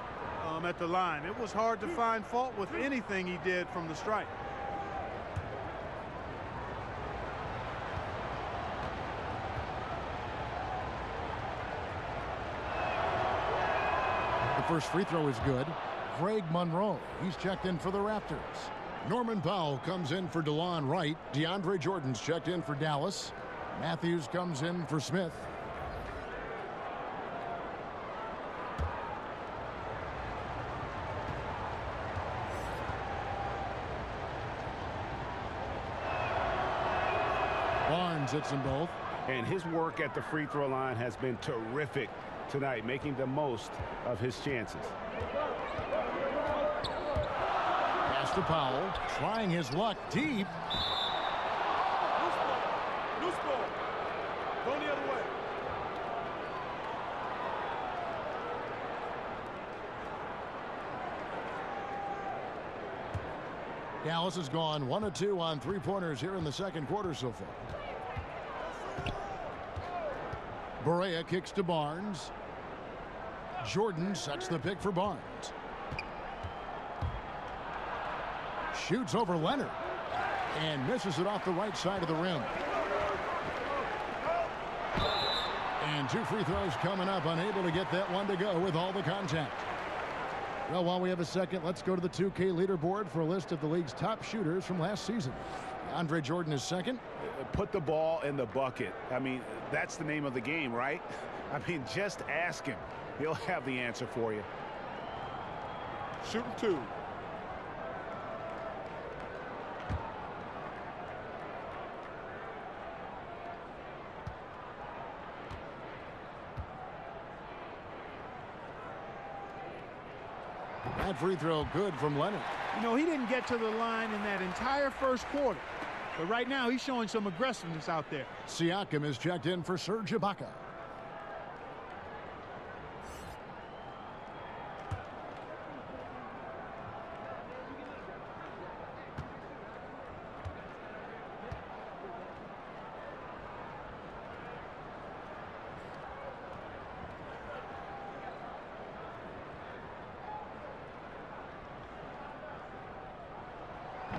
S8: at the line. It was hard to find fault with anything he did from the stripe.
S6: The first free throw is good. Greg Monroe, he's checked in for the Raptors. Norman Powell comes in for DeLon Wright. DeAndre Jordan's checked in for Dallas. Matthews comes in for Smith. Barnes hits them both.
S7: And his work at the free throw line has been terrific tonight, making the most of his chances.
S6: Pass to Powell, trying his luck deep.
S8: Loose ball. Going the other way.
S6: Dallas has gone 1 of 2 on three-pointers here in the second quarter so far. Barea kicks to Barnes. Jordan sets the pick for Barnes. Shoots over Leonard and misses it off the right side of the rim. And 2 free throws coming up, unable to get that one to go with all the contact. Well, while we have a second, let's go to the 2K leaderboard for a list of the league's top shooters from last season. Andre Jordan is second.
S7: Put the ball in the bucket. I mean, that's the name of the game, right? I mean, just ask him. He'll have the answer for you.
S8: Shooting 2.
S6: That free throw good from Leonard.
S8: You know, he didn't get to the line in that entire first quarter. But right now, he's showing some aggressiveness out there.
S6: Siakam is checked in for Serge Ibaka.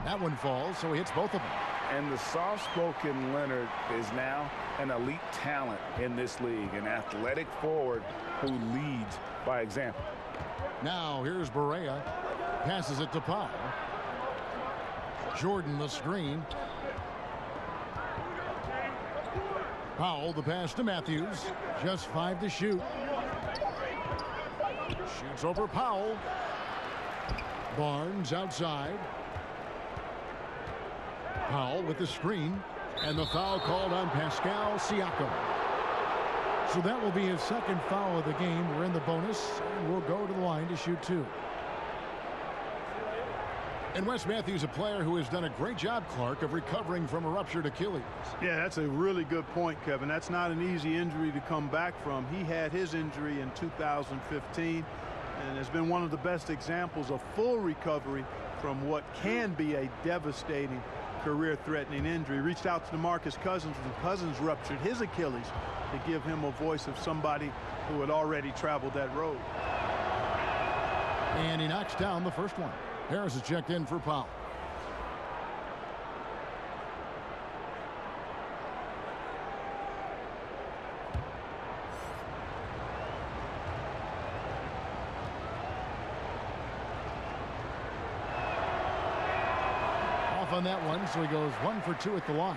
S6: That one falls, so he hits both of them.
S7: And the soft-spoken Leonard is now an elite talent in this league, an athletic forward who leads by example.
S6: Now here's Barea. Passes it to Powell. Jordan the screen. Powell the pass to Matthews. Just 5 to shoot. Shoots over Powell. Barnes outside. Powell with the screen, and the foul called on Pascal Siakam. So that will be his second foul of the game. We're in the bonus, and we'll go to the line to shoot 2. And Wes Matthews, a player who has done a great job, Clark, of recovering from a ruptured Achilles.
S8: Yeah, that's a really good point, Kevin. That's not an easy injury to come back from. He had his injury in 2015, and has been one of the best examples of full recovery from what can be a devastating career-threatening injury. Reached out to DeMarcus Cousins, and Cousins ruptured his Achilles to give him a voice of somebody who had already traveled that road.
S6: And he knocks down the first one. Harris is checked in for Powell. On that one, so he goes 1 for 2 at the line.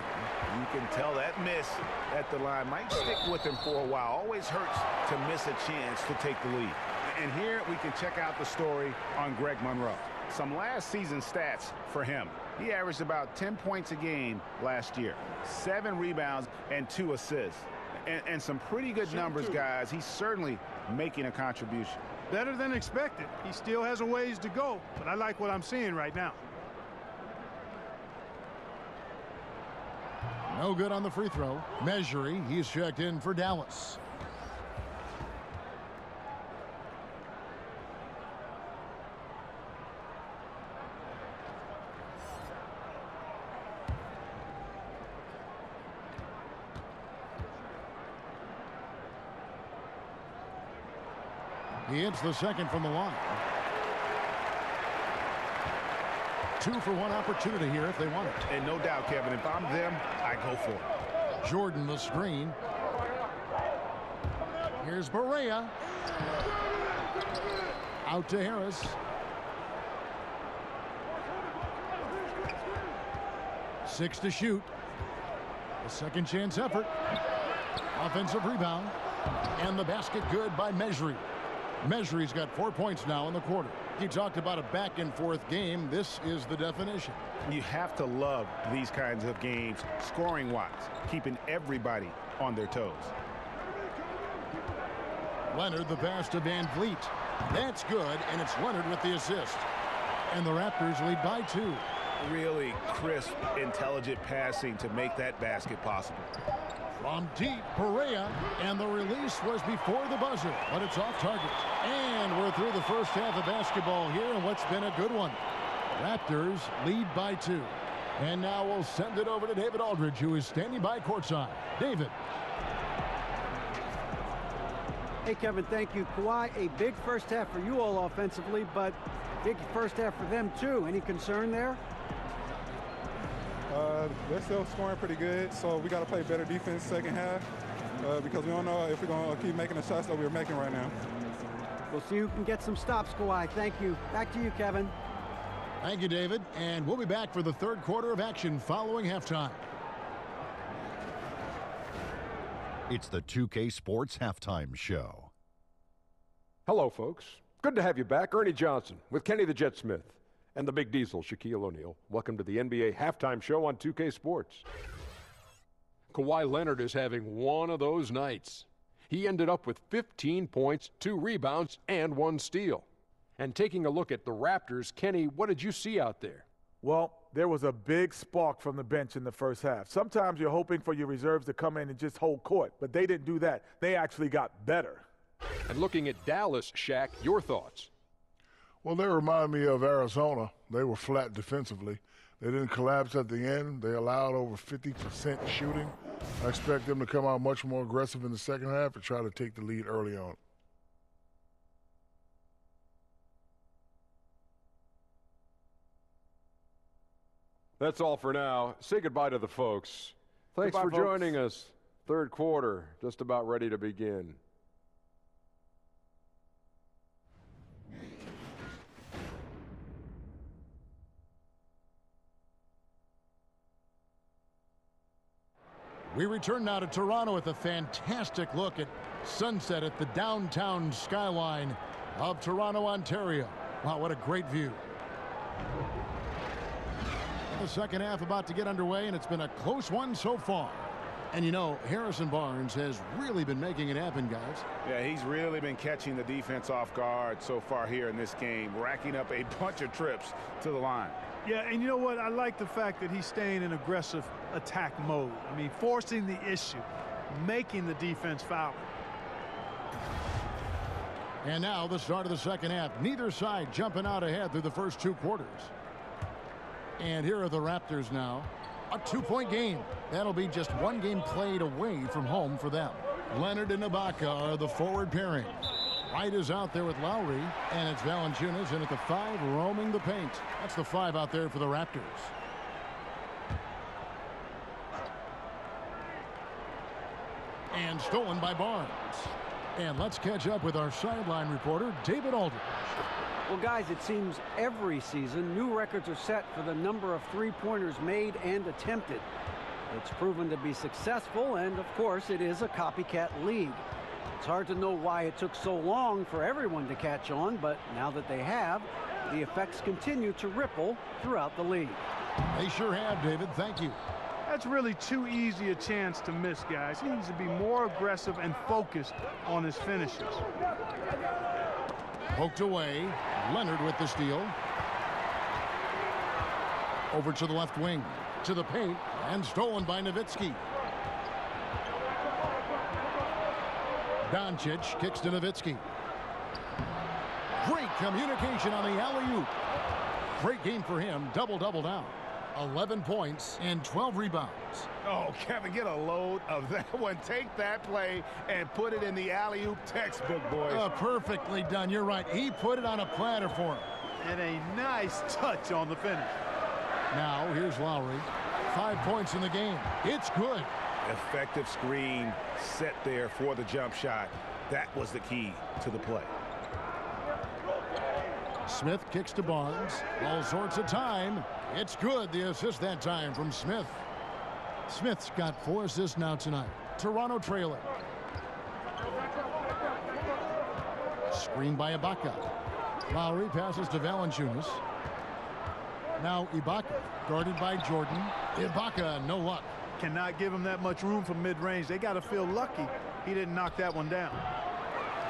S7: You can tell that miss at the line might stick with him for a while. Always hurts to miss a chance to take the lead. And here we can check out the story on Greg Monroe. Some last season stats for him. He averaged about 10 points a game last year, 7 rebounds and 2 assists. And some pretty good numbers, guys. He's certainly making a contribution.
S8: Better than expected. He still has a ways to go, but I like what I'm seeing right now.
S6: No good on the free throw. Measuring, he's checked in for Dallas. He hits the second from the line. 2 for 1 opportunity here if they want it.
S7: And no doubt, Kevin, if I'm them, I go for it.
S6: Jordan the screen. Here's Barea. Out to Harris. 6 to shoot. A second chance effort. Offensive rebound. And the basket good by Mejri. Mejri's got 4 points now in the quarter. He talked about a back-and-forth game. This is the definition.
S7: You have to love these kinds of games, scoring-wise, keeping everybody on their toes.
S6: Leonard the pass to Van Vliet. That's good, and it's Leonard with the assist. And the Raptors lead by 2.
S7: Really crisp, intelligent passing to make that basket possible.
S6: From deep, Barea, and the release was before the buzzer, but it's off target. And we're through the first half of basketball here, and what's been a good one. Raptors lead by 2. And now we'll send it over to David Aldridge, who is standing by courtside. David.
S9: Hey, Kevin, thank you. Kawhi, a big first half for you all offensively, but big first half for them, too. Any concern there?
S12: They're still scoring pretty good, so we got to play better defense second half because we don't know if we're going to keep making the shots that we're making right now.
S9: We'll see who can get some stops, Kawhi. Thank you. Back to you, Kevin.
S6: Thank you, David. And we'll be back for the third quarter of action following halftime.
S1: It's the 2K Sports Halftime Show.
S2: Hello, folks. Good to have you back. Ernie Johnson with Kenny the Jet Smith and the Big Diesel, Shaquille O'Neal. Welcome to the NBA Halftime Show on 2K Sports. Kawhi Leonard is having one of those nights. He ended up with 15 points, 2 rebounds, and 1 steal. And taking a look at the Raptors, Kenny, what did you see out there?
S3: Well, there was a big spark from the bench in the first half. Sometimes you're hoping for your reserves to come in and just hold court, but they didn't do that. They actually got better.
S2: And looking at Dallas, Shaq, your thoughts?
S4: Well, they remind me of Arizona. They were flat defensively. They didn't collapse at the end. They allowed over 50% shooting. I expect them to come out much more aggressive in the second half and try to take the lead early on.
S2: That's all for now. Say goodbye to the folks. Thanks
S3: Goodbye,
S2: for joining us. Third quarter, just about ready to begin.
S6: We return now to Toronto with a fantastic look at sunset at the downtown skyline of Toronto, Ontario. Wow, what a great view. The second half about to get underway, and it's been a close one so far. And you know, Harrison Barnes has really been making it happen, guys.
S7: Yeah, he's really been catching the defense off guard so far here in this game, racking up a bunch of trips to the line.
S8: Yeah, and you know what? I like the fact that he's staying in aggressive attack mode. I mean, forcing the issue, making the defense foul.
S6: And now the start of the second half. Neither side jumping out ahead through the first 2 quarters. And here are the Raptors now. A 2-point game. That'll be just 1 game played away from home for them. Leonard and Ibaka are the forward pairing. White is out there with Lowry, and it's Valanciunas in at the 5 roaming the paint. That's the 5 out there for the Raptors. And stolen by Barnes. And let's catch up with our sideline reporter, David Aldridge.
S9: Well, guys, it seems every season new records are set for the number of three-pointers made and attempted. It's proven to be successful, and of course, it is a copycat league. It's hard to know why it took so long for everyone to catch on, but now that they have, the effects continue to ripple throughout the league.
S6: They sure have, David. Thank you.
S8: That's really too easy a chance to miss, guys. He needs to be more aggressive and focused on his finishes.
S6: Poked away. Leonard with the steal. Over to the left wing. To the paint. And stolen by Nowitzki. Doncic kicks to Nowitzki. Great communication on the alley-oop. Great game for him. Double-double now. 11 points and 12 rebounds.
S7: Oh, Kevin, get a load of that one. Take that play and put it in the alley-oop textbook, boys.
S6: Perfectly done. You're right. He put it on a platter for him.
S8: And a nice touch on the finish.
S6: Now, here's Lowry. 5 points in the game. It's good.
S7: Effective screen set there for the jump shot. That was the key to the play.
S6: Smith kicks to Barnes. All sorts of time. It's good. The assist that time from Smith. Smith's got 4 assists now tonight. Toronto trailing. Screen by Ibaka. Lowry passes to Valanciunas. Now Ibaka, guarded by Jordan. Ibaka, no luck.
S8: Cannot give him that much room from mid-range. They got to feel lucky he didn't knock that one down.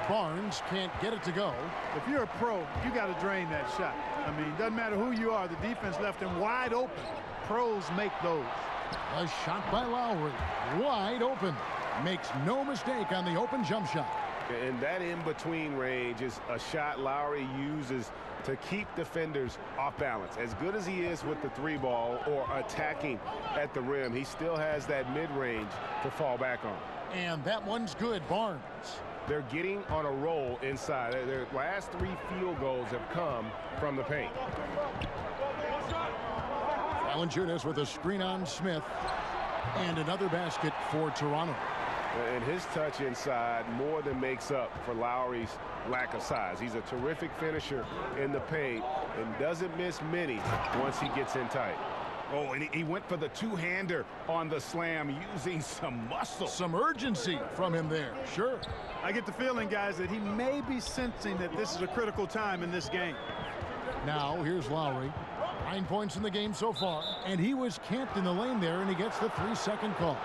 S6: Barnes can't get it to go.
S8: If you're a pro, you got to drain that shot. I mean, doesn't matter who you are. The defense left him wide open. Pros make those.
S6: A shot by Lowry. Wide open. Makes no mistake on the open jump shot.
S7: And that in-between range is a shot Lowry uses to keep defenders off balance. As good as he is with the 3-ball or attacking at the rim, he still has that mid-range to fall back on.
S6: And that one's good. Barnes.
S7: They're getting on a roll inside. Their last 3 field goals have come from the paint.
S6: Valanciunas with a screen on Smith. And another basket for Toronto.
S7: And his touch inside more than makes up for Lowry's lack of size. He's a terrific finisher in the paint and doesn't miss many once he gets in tight. Oh, and he went for the two-hander on the slam using some muscle.
S6: Some urgency from him there. Sure.
S8: I get the feeling, guys, that he may be sensing that this is a critical time in this game.
S6: Now, here's Lowry. 9 points in the game so far. And he was camped in the lane there, and he gets the 3-second call.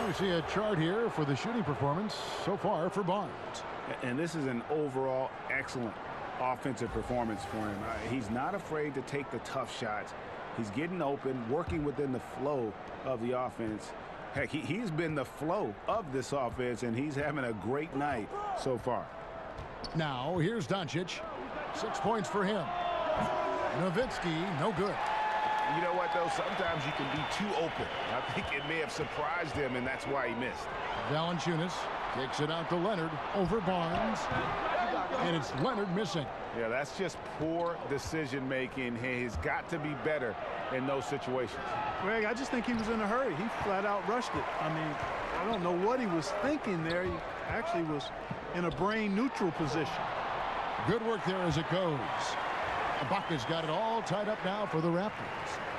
S6: We see a chart here for the shooting performance so far for Barnes.
S7: And this is an overall excellent offensive performance for him. He's not afraid to take the tough shots. He's getting open, working within the flow of the offense. Heck, he's been the flow of this offense, and he's having a great night so far.
S6: Now, here's Doncic. 6 points for him. Nowitzki, no good.
S7: You know what, though? Sometimes you can be too open. I think it may have surprised him, and that's why he missed.
S6: Valanciunas kicks it out to Leonard over Barnes. And it's Leonard missing.
S7: Yeah, that's just poor decision-making. He's got to be better in those situations.
S8: Greg, I just think he was in a hurry. He flat out rushed it. I mean, I don't know what he was thinking there. He actually was in a brain-neutral position.
S6: Good work there as it goes. Ibaka's got it all tied up now for the Raptors.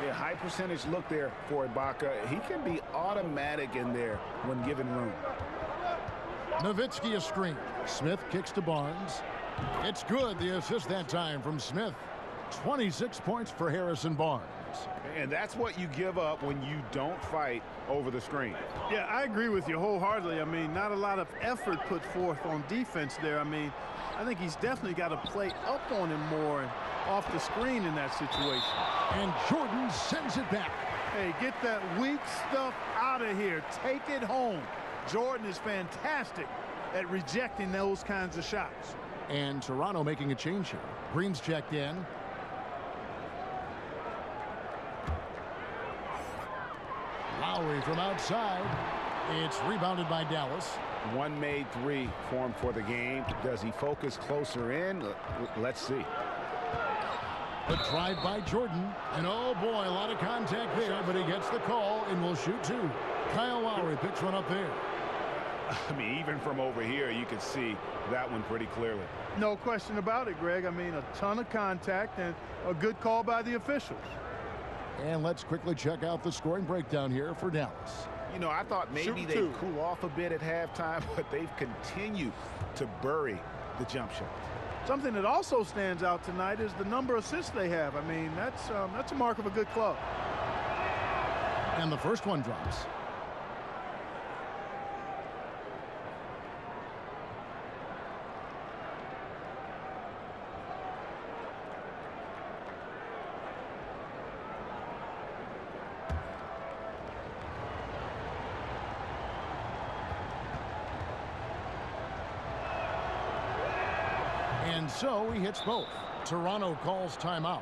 S7: Yeah, high percentage look there for Ibaka. He can be automatic in there when given room.
S6: Nowitzki a screen. Smith kicks to Barnes. It's good. The assist that time from Smith. 26 points for Harrison Barnes.
S7: And that's what you give up when you don't fight over the screen.
S8: Yeah, I agree with you wholeheartedly. I mean, not a lot of effort put forth on defense there. I mean, I think he's definitely got to play up on him more and off the screen in that situation.
S6: And Jordan sends it back.
S8: Hey, get that weak stuff out of here. Take it home. Jordan is fantastic at rejecting those kinds of shots.
S6: And Toronto making a change here. Green's checked in. Lowry from outside. It's rebounded by Dallas.
S7: One made 3 for him for the game. Does he focus closer in? Let's see.
S6: The drive by Jordan. And oh boy, a lot of contact there, but he gets the call and will shoot 2. Kyle Lowry picks one up there.
S7: I mean, even from over here, you can see that one pretty clearly.
S8: No question about it, Greg. I mean, a ton of contact and a good call by the officials.
S6: And let's quickly check out the scoring breakdown here for Dallas.
S7: You know, I thought maybe they'd cool off a bit at halftime, but they've continued to bury the jump shot.
S8: Something that also stands out tonight is the number of assists they have. I mean, that's a mark of a good club.
S6: And the first one drops. And so he hits both. Toronto calls timeout.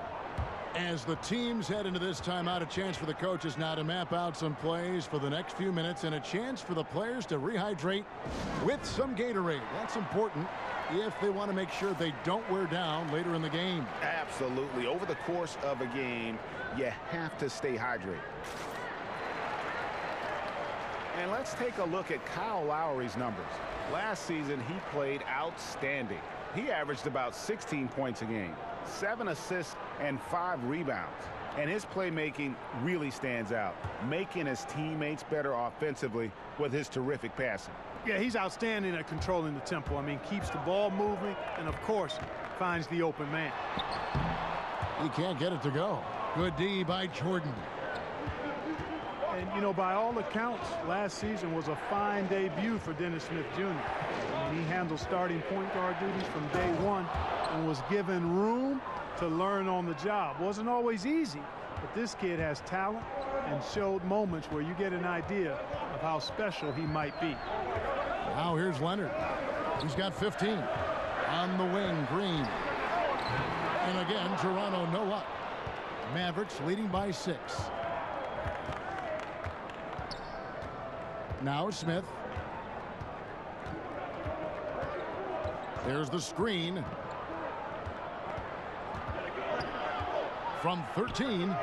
S6: As the teams head into this timeout, a chance for the coaches now to map out some plays for the next few minutes and a chance for the players to rehydrate with some Gatorade. That's important if they want to make sure they don't wear down later in the game.
S7: Absolutely. Over the course of a game, you have to stay hydrated. And let's take a look at Kyle Lowry's numbers. Last season, he played outstanding. He averaged about 16 points a game, 7 assists, and 5 rebounds. And his playmaking really stands out, making his teammates better offensively with his terrific passing.
S8: Yeah, he's outstanding at controlling the tempo. I mean, keeps the ball moving and, of course, finds the open man.
S6: He can't get it to go. Good D by Jordan.
S8: And, you know, by all accounts, last season was a fine debut for Dennis Smith Jr. I mean, he handled starting point guard duties from day one and was given room to learn on the job. Wasn't always easy, but this kid has talent and showed moments where you get an idea of how special he might be.
S6: Now here's Leonard. He's got 15. On the wing, Green. And again, Toronto no up. Mavericks leading by 6. Now Smith. There's the screen. From 13.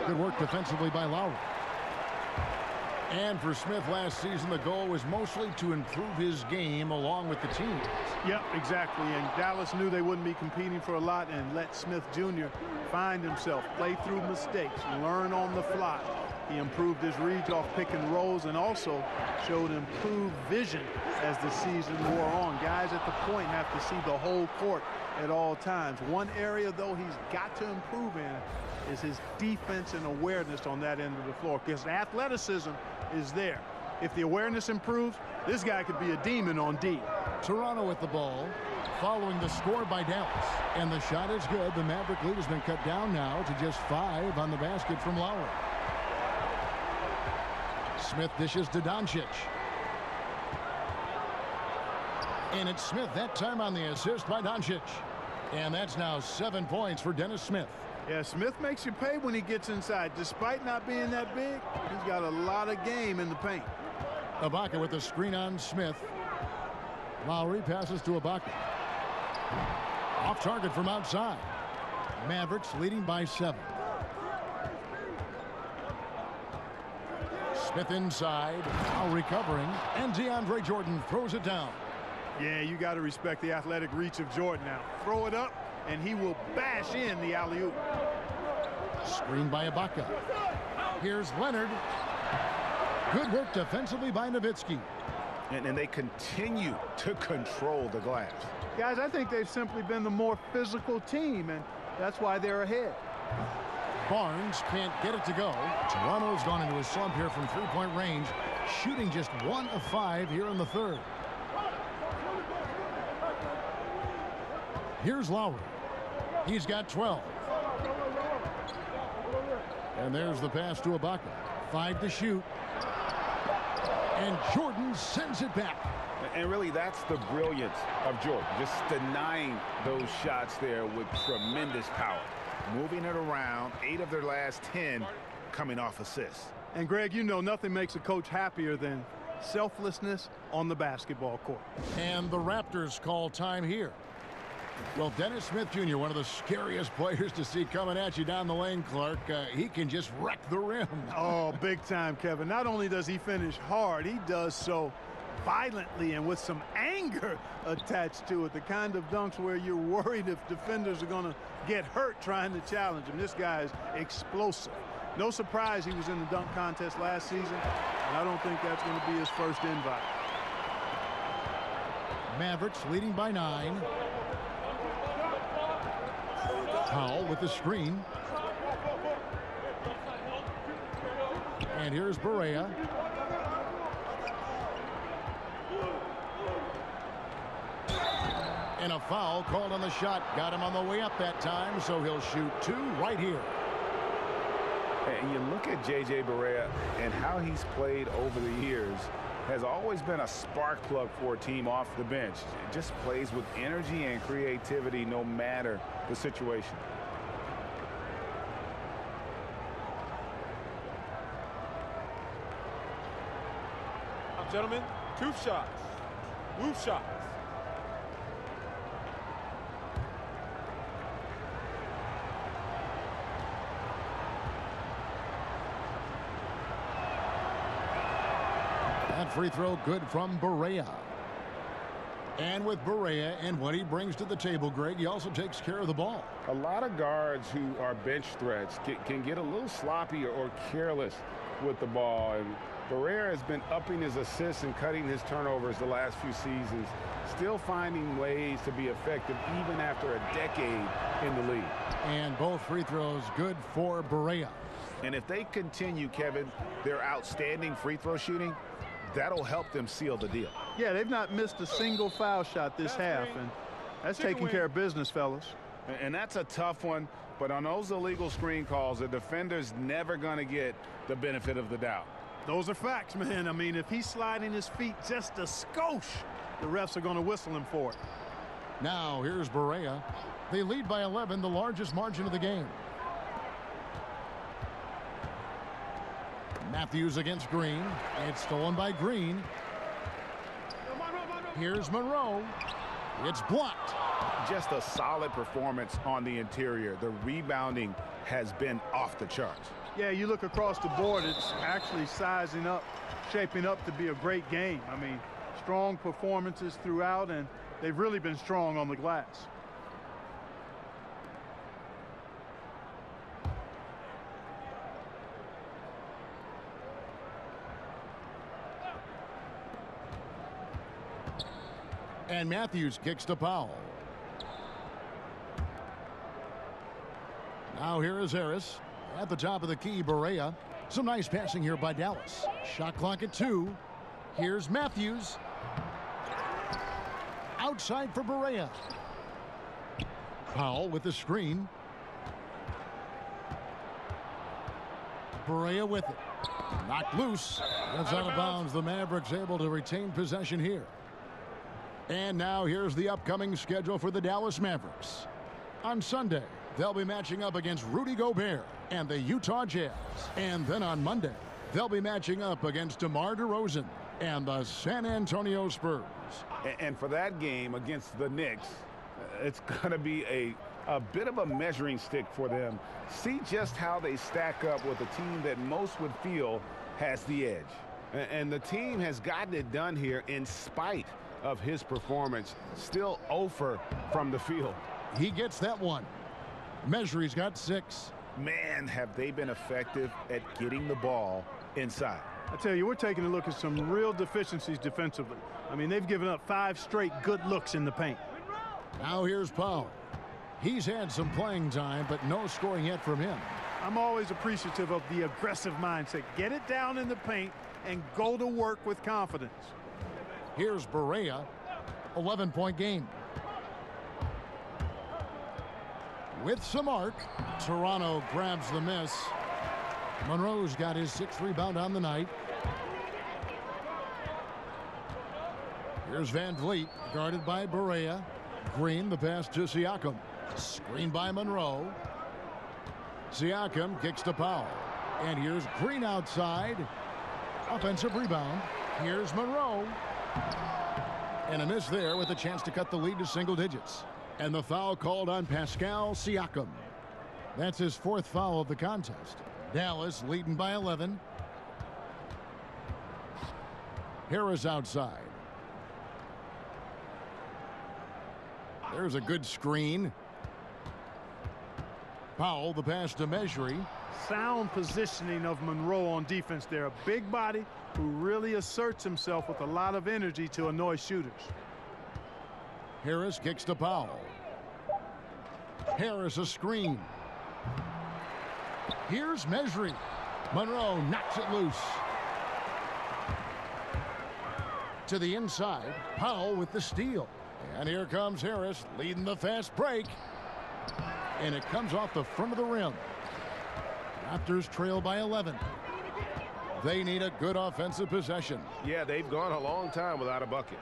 S6: Good work defensively by Lowry. And for Smith last season, the goal was mostly to improve his game along with the team.
S8: Yep, exactly. And Dallas knew they wouldn't be competing for a lot and let Smith Jr. find himself, play through mistakes, learn on the fly. He improved his reads off pick and rolls and also showed improved vision as the season wore on. Guys at the point have to see the whole court at all times. One area, though, he's got to improve in is his defense and awareness on that end of the floor, because the athleticism is there. If the awareness improves, this guy could be a demon on D.
S6: Toronto with the ball, following the score by Dallas. And the shot is good. The Maverick lead has been cut down now to just 5 on the basket from Lowry. Smith dishes to Doncic. And it's Smith that time on the assist by Doncic. And that's now 7 points for Dennis Smith.
S8: Yeah, Smith makes you pay when he gets inside. Despite not being that big, he's got a lot of game in the paint.
S6: Ibaka with the screen on Smith. Lowry passes to Ibaka. Off target from outside. Mavericks leading by 7. Smith inside, now recovering, and DeAndre Jordan throws it down.
S8: Yeah, you got to respect the athletic reach of Jordan now. Throw it up, and he will bash in the alley-oop.
S6: Screen by Ibaka. Here's Leonard. Good work defensively by Nowitzki.
S7: And they continue to control the glass.
S8: Guys, I think they've simply been the more physical team, and that's why they're ahead.
S6: Barnes can't get it to go. Toronto's gone into a slump here from three-point range, shooting just 1 of 5 here in the third. Here's Lowry. He's got 12. And there's the pass to Ibaka. 5 to shoot. And Jordan sends it back.
S7: And really, that's the brilliance of Jordan. Just denying those shots there with tremendous power. Moving it around, 8 of their last 10 coming off assists.
S8: And Greg, you know nothing makes a coach happier than selflessness on the basketball court.
S6: And the Raptors call time here. Well, Dennis Smith Jr., one of the scariest players to see coming at you down the lane, Clark. He can just wreck the rim.
S8: Oh, big time, Kevin. Not only does he finish hard, he does so violently and with some anger attached to it. The kind of dunks where you're worried if defenders are going to get hurt trying to challenge him. This guy is explosive. No surprise he was in the dunk contest last season, and I don't think that's going to be his first invite.
S6: Mavericks leading by 9. Powell with the screen. And here's Barea. And a foul called on the shot. Got him on the way up that time, so he'll shoot 2 right here.
S7: And you look at J.J. Barea and how he's played over the years. Has always been a spark plug for a team off the bench. Just plays with energy and creativity no matter the situation.
S13: Timeout, gentlemen. 2 shots. Blue shots.
S6: That free throw good from Barea. And with Barea and what he brings to the table, Greg, he also takes care of the ball.
S7: A lot of guards who are bench threats can get a little sloppy or careless with the ball. And Barea has been upping his assists and cutting his turnovers the last few seasons, still finding ways to be effective even after a decade in the league.
S6: And both free throws good for Barea.
S7: And if they continue, Kevin, their outstanding free throw shooting, that'll help them seal the deal.
S8: Yeah, they've not missed a single foul shot this half, and that's taking care of business, fellas.
S7: And that's a tough one, but on those illegal screen calls, the defender's never going to get the benefit of the doubt.
S8: Those are facts, man. I mean, if he's sliding his feet just a skosh, the refs are going to whistle him for it.
S6: Now, here's Barea. They lead by 11, the largest margin of the game. Matthews against Green. It's stolen by Green. Here's Monroe. It's blocked.
S7: Just a solid performance on the interior. The rebounding has been off the charts.
S8: Yeah, you look across the board, it's actually sizing up, shaping up to be a great game. I mean, strong performances throughout, and they've really been strong on the glass.
S6: And Matthews kicks to Powell. Now here is Harris. At the top of the key, Barea. Some nice passing here by Dallas. Shot clock at 2. Here's Matthews. Outside for Barea. Powell with the screen. Barea with it. Knocked loose. That's out of bounds. The Mavericks able to retain possession here. And now here's the upcoming schedule for the Dallas Mavericks. On Sunday, they'll be matching up against Rudy Gobert and the Utah Jazz. And then on Monday, they'll be matching up against DeMar DeRozan and the San Antonio Spurs.
S7: And for that game against the Knicks, it's going to be a bit of a measuring stick for them. See just how they stack up with a team that most would feel has the edge. And the team has gotten it done here in spite of his performance. Still 0 from the field.
S6: He gets that one. Measure's got 6.
S7: Man, have they been effective at getting the ball inside.
S8: I tell you, we're taking a look at some real deficiencies defensively. I mean, they've given up 5 straight good looks in the paint.
S6: Now here's Powell. He's had some playing time, but no scoring yet from him.
S8: I'm always appreciative of the aggressive mindset. Get it down in the paint and go to work with confidence.
S6: Here's Barea. 11-point game. With some arc, Toronto grabs the miss. Monroe's got his 6th rebound on the night. Here's Van Vliet, guarded by Barea. Green, the pass to Siakam. Screen by Monroe. Siakam kicks to Powell. And here's Green outside. Offensive rebound. Here's Monroe. And a miss there with a chance to cut the lead to single digits. And the foul called on Pascal Siakam. That's his 4th foul of the contest. Dallas leading by 11. Harris outside. There's a good screen. Powell, the pass to Mejri.
S8: Sound positioning of Monroe on defense there. A big body who really asserts himself with a lot of energy to annoy shooters.
S6: Harris kicks to Powell. Harris a screen. Here's Mejri. Monroe knocks it loose. To the inside. Powell with the steal. And here comes Harris leading the fast break. And it comes off the front of the rim. Raptors trail by 11. They need a good offensive possession.
S10: Yeah, they've gone a long time without a bucket.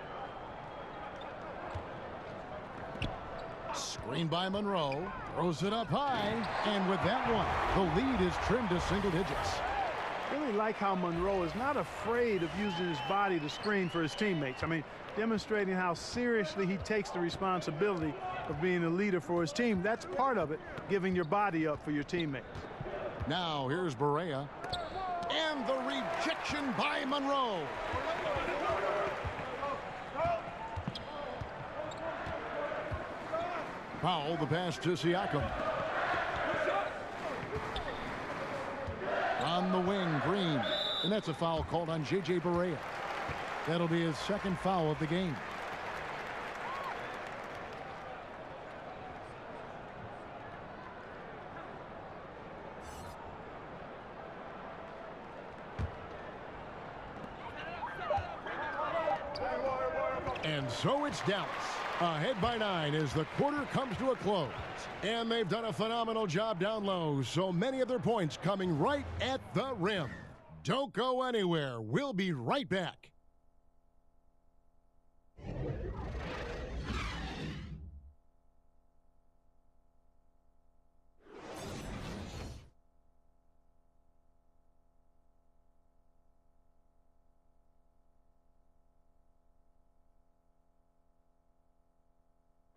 S6: Screen by Monroe. Throws it up high. And with that one, the lead is trimmed to single digits.
S8: It really like how Monroe is not afraid of using his body to screen for his teammates. I mean, demonstrating how seriously he takes the responsibility of being a leader for his team. That's part of it, giving your body up for your teammates.
S6: Now here's Barea. And the rejection by Monroe. Powell, the pass to Siakam. On the wing, Green. And that's a foul called on J.J. Barea. That'll be his second foul of the game. And so it's Dallas, ahead by 9 as the quarter comes to a close. And they've done a phenomenal job down low, so many of their points coming right at the rim. Don't go anywhere. We'll be right back.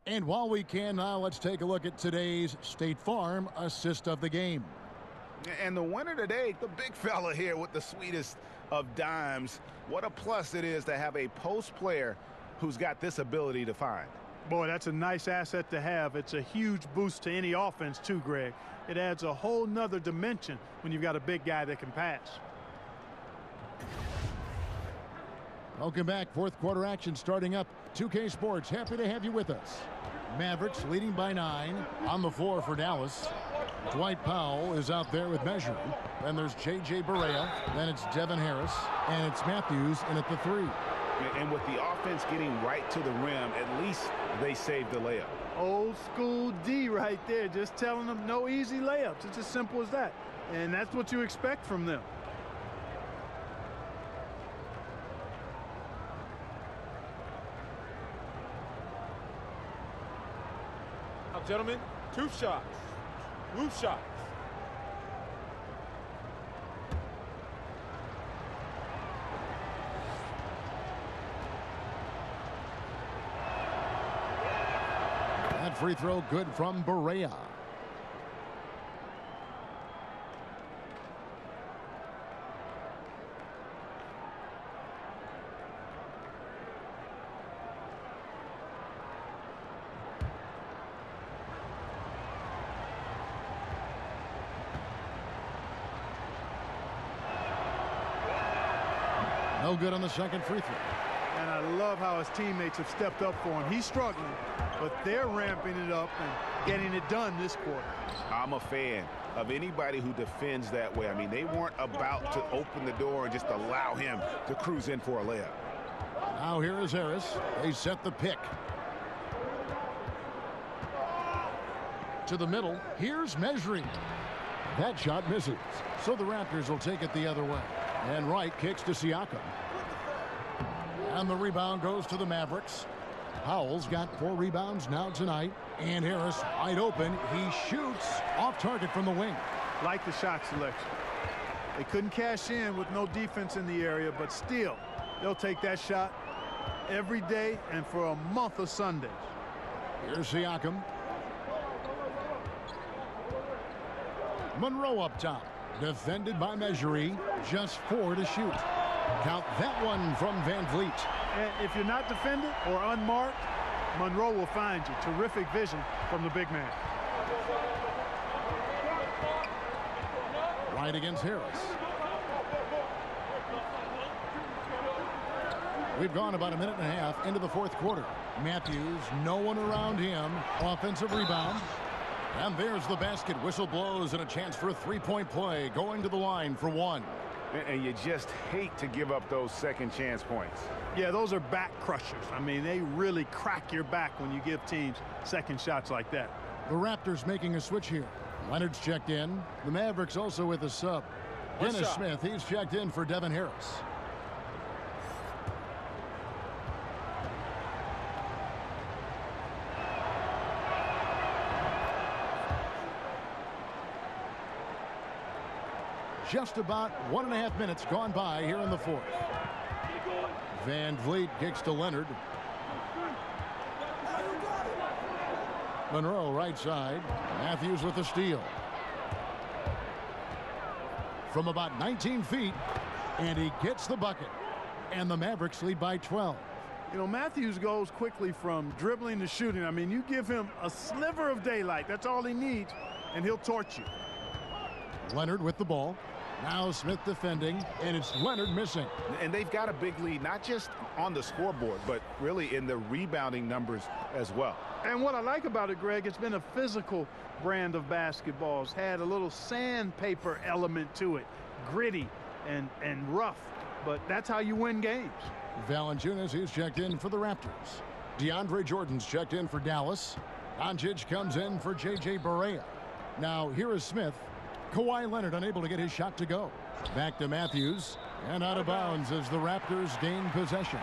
S6: And while we can now, let's take a look at today's State Farm assist of the game.
S7: And the winner today, the big fella here with the sweetest of dimes. What a plus it is to have a post player who's got this ability to find.
S8: Boy, that's a nice asset to have. It's a huge boost to any offense too, Greg. It adds a whole nother dimension when you've got a big guy that can pass.
S6: Welcome back. Fourth quarter action starting up. 2K Sports, happy to have you with us. Mavericks leading by 9 on the floor for Dallas. Dwight Powell is out there with measuring. Then there's J.J. Barea. Then it's Devin Harris. And it's Matthews in at the 3.
S7: And with the offense getting right to the rim, at least they saved the layup.
S8: Old school D right there, just telling them no easy layups. It's as simple as that. And that's what you expect from them.
S13: Now, gentlemen, 2 shots. Loop shots.
S6: That free throw good from Barea. No good on the second free throw.
S8: And I love how his teammates have stepped up for him. He's struggling, but they're ramping it up and getting it done this quarter.
S7: I'm a fan of anybody who defends that way. I mean, they weren't about to open the door and just allow him to cruise in for a layup.
S6: Now here is Harris. They set the pick. To the middle. Here's measuring. That shot misses. So the Raptors will take it the other way. And Wright kicks to Siakam. And the rebound goes to the Mavericks. Powell's got 4 rebounds now tonight. And Harris wide open. He shoots off target from the wing.
S8: Like the shot selection. They couldn't cash in with no defense in the area, but still, they'll take that shot every day and for a month of Sundays.
S6: Here's Siakam. Monroe up top. Defended by Measury. Just 4 to shoot. Count that one from Van Vliet.
S8: And if you're not defended or unmarked, Monroe will find you. Terrific vision from the big man.
S6: Right against Harris. We've gone about a minute and a half into the fourth quarter. Matthews, no one around him. Offensive rebound. And there's the basket. Whistle blows and a chance for a three-point play. Going to the line for 1.
S7: And you just hate to give up those second chance points.
S8: Yeah, those are back crushers. I mean, they really crack your back when you give teams second shots like that.
S6: The Raptors making a switch here. Leonard's checked in. The Mavericks also with a sub. Dennis Smith, he's checked in for Devin Harris. just about 1.5 minutes gone by here in the fourth. Van Vliet kicks to Leonard. Monroe right side. Matthews with the steal. From about 19 feet, and he gets the bucket. And the Mavericks lead by 12.
S8: You know, Matthews goes quickly from dribbling to shooting. I mean, you give him a sliver of daylight. That's all he needs, and he'll torch you.
S6: Leonard with the ball. Now Smith defending, and it's Leonard missing.
S7: And they've got a big lead, not just on the scoreboard, but really in the rebounding numbers as well.
S8: And what I like about it, Greg, it's been a physical brand of basketball. It's had a little sandpaper element to it, gritty and rough, but that's how you win games.
S6: Valanciunas is checked in for the Raptors. DeAndre Jordan's checked in for Dallas. Doncic comes in for J.J. Barea. Now here is Smith. Kawhi Leonard unable to get his shot to go. Back to Matthews, and out of bounds as the Raptors gain possession.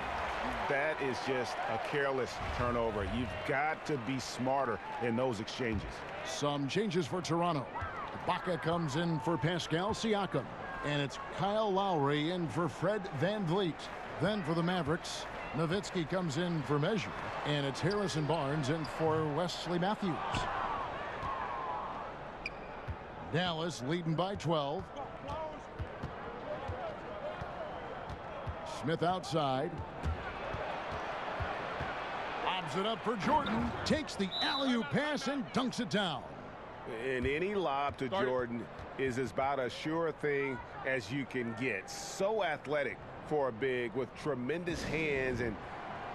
S7: That is just a careless turnover. You've got to be smarter in those exchanges.
S6: Some changes for Toronto. Ibaka comes in for Pascal Siakam, and it's Kyle Lowry in for Fred Van Vliet. Then for the Mavericks, Nowitzki comes in for Measure, and it's Harrison Barnes in for Wesley Matthews. Dallas leading by 12. Smith outside. Lobs it up for Jordan. Takes the alley-oop pass and dunks it down.
S7: And any lob to Jordan is about as sure thing as you can get. So athletic for a big with tremendous hands, and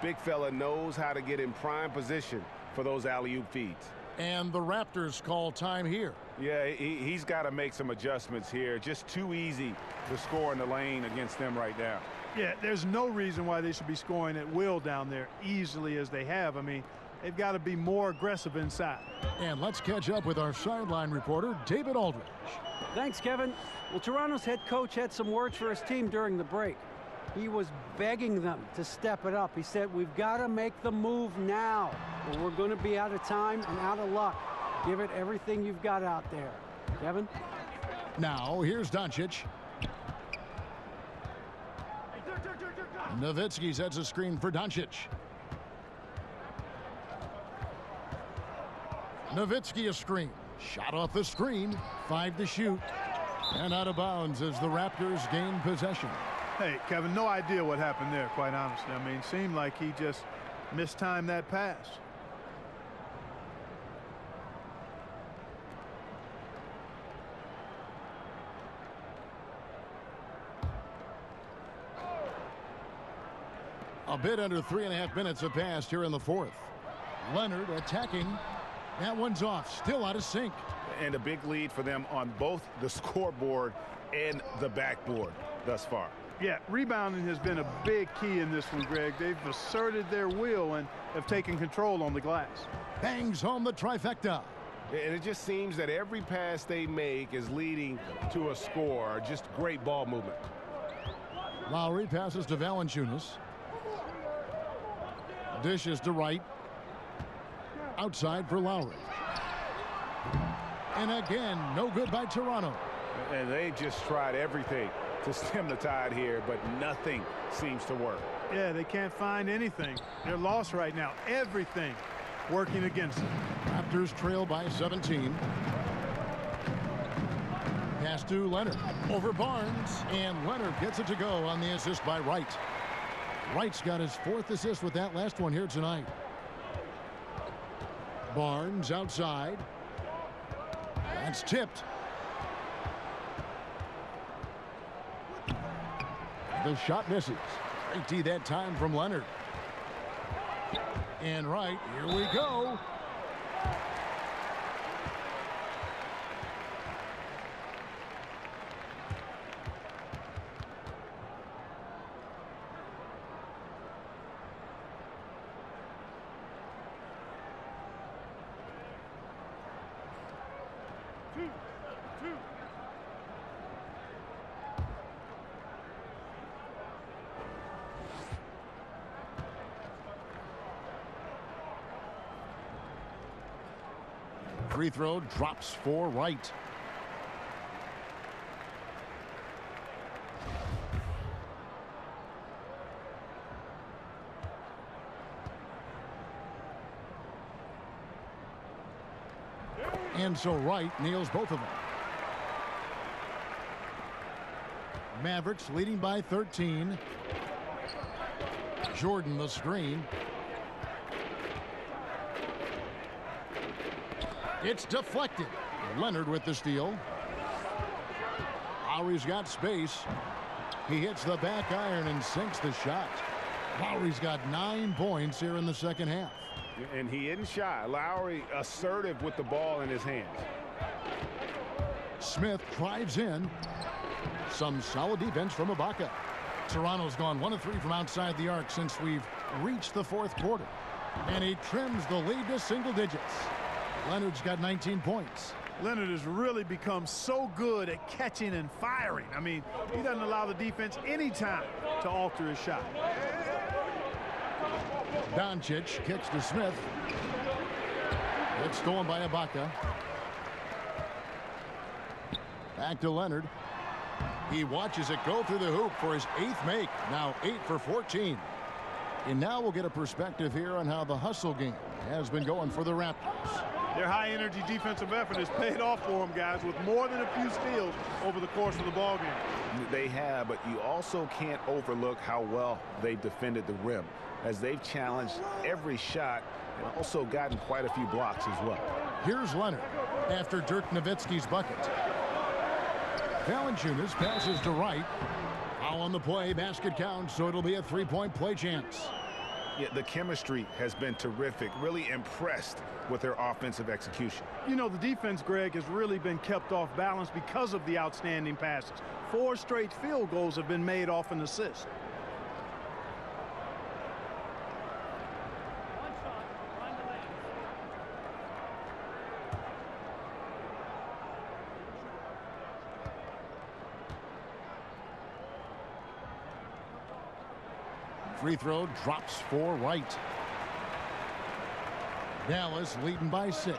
S7: big fella knows how to get in prime position for those alley-oop feeds.
S6: And the Raptors call time here.
S7: Yeah, he's got to make some adjustments here. Just too easy to score in the lane against them right now.
S8: Yeah, there's no reason why they should be scoring at will down there easily as they have. I mean, they've got to be more aggressive inside.
S6: And let's catch up with our sideline reporter, David Aldridge.
S9: Thanks, Kevin. Well, Toronto's head coach had some words for his team during the break. He was begging them to step it up. He said, we've got to make the move now, or we're going to be out of time and out of luck. Give it everything you've got out there. Kevin?
S6: Now, here's Doncic. Nowitzki sets a screen for Doncic. Nowitzki a screen. Shot off the screen. 5 to shoot. And out of bounds as the Raptors gain possession.
S8: Hey, Kevin, no idea what happened there, quite honestly. I mean, seemed like he just mistimed that pass.
S6: A bit under 3.5 minutes have passed here in the fourth. Leonard attacking. That one's off. Still out of sync.
S7: And a big lead for them on both the scoreboard and the backboard thus far.
S8: Yeah, rebounding has been a big key in this one, Greg. They've asserted their will and have taken control on the glass.
S6: Bangs home the trifecta.
S7: And it just seems that every pass they make is leading to a score. Just great ball movement.
S6: Lowry passes to Valanciunas. Dishes to Wright. Outside for Lowry. And again, no good by Toronto.
S7: And they just tried everything to stem the tide here, but nothing seems to work.
S8: Yeah, they can't find anything. They're lost right now. Everything working against them.
S6: Raptors trail by 17. Pass to Leonard. Over Barnes. And Leonard gets it to go on the assist by Wright. Wright's got his 4th assist with that last one here tonight. Barnes outside. That's tipped. The shot misses. Great D that time from Leonard. And Wright, here we go. Free throw drops for Wright. And so Wright nails both of them. Mavericks leading by 13. Jordan the screen. It's deflected. Leonard with the steal. Lowry's got space. He hits the back iron and sinks the shot. Lowry's got 9 points here in the second half.
S7: And he isn't shy. Lowry assertive with the ball in his hands.
S6: Smith drives in. Some solid defense from Ibaka. Toronto's gone 1 of 3 from outside the arc since we've reached the fourth quarter. And he trims the lead to single digits. Leonard's got 19 points.
S8: Leonard has really become so good at catching and firing. I mean, he doesn't allow the defense any time to alter his shot.
S6: Doncic kicks to Smith. It's stolen by Ibaka. Back to Leonard. He watches it go through the hoop for his 8th make. Now 8 for 14. And now we'll get a perspective here on how the hustle game has been going for the Raptors.
S8: Their high-energy defensive effort has paid off for them, guys, with more than a few steals over the course of the ballgame.
S7: They have, but you also can't overlook how well they've defended the rim, as they've challenged every shot and also gotten quite a few blocks as well.
S6: Here's Leonard after Dirk Nowitzki's bucket. Valanciunas passes to Wright. Foul on the play, basket counts, so it'll be a 3-point play chance.
S7: Yeah, the chemistry has been terrific. Really impressed with their offensive execution.
S8: You know, the defense, Greg, has really been kept off balance because of the outstanding passes. 4 straight field goals have been made off an assist.
S6: Free throw drops for Wright. Dallas leading by 6.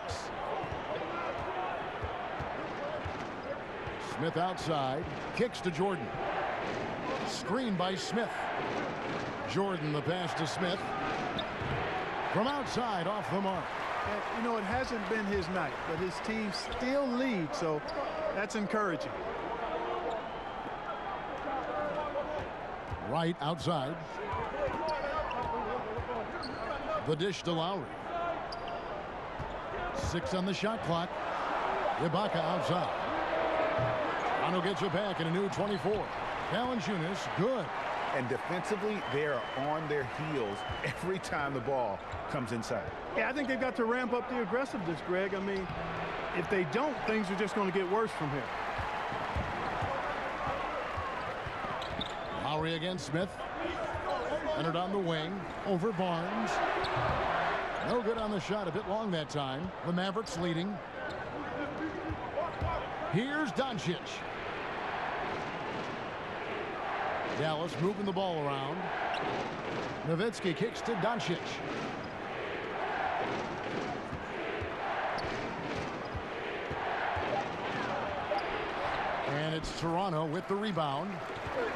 S6: Smith outside. Kicks to Jordan. Screen by Smith. Jordan the pass to Smith. From outside off the mark.
S8: And, you know, it hasn't been his night, but his team still leads, so that's encouraging.
S6: Wright outside. The dish to Lowry. 6 on the shot clock. Ibaka outside. Toronto gets it back in a new 24. Valanciunas, good.
S7: And defensively, they are on their heels every time the ball comes inside.
S8: Yeah, I think they've got to ramp up the aggressiveness, Greg. I mean, if they don't, things are just going to get worse from here.
S6: Lowry against Smith. Leonard on the wing. Over Barnes. No good on the shot. A bit long that time. The Mavericks leading. Here's Doncic. Dallas moving the ball around. Nowitzki kicks to Doncic. And it's Toronto with the rebound.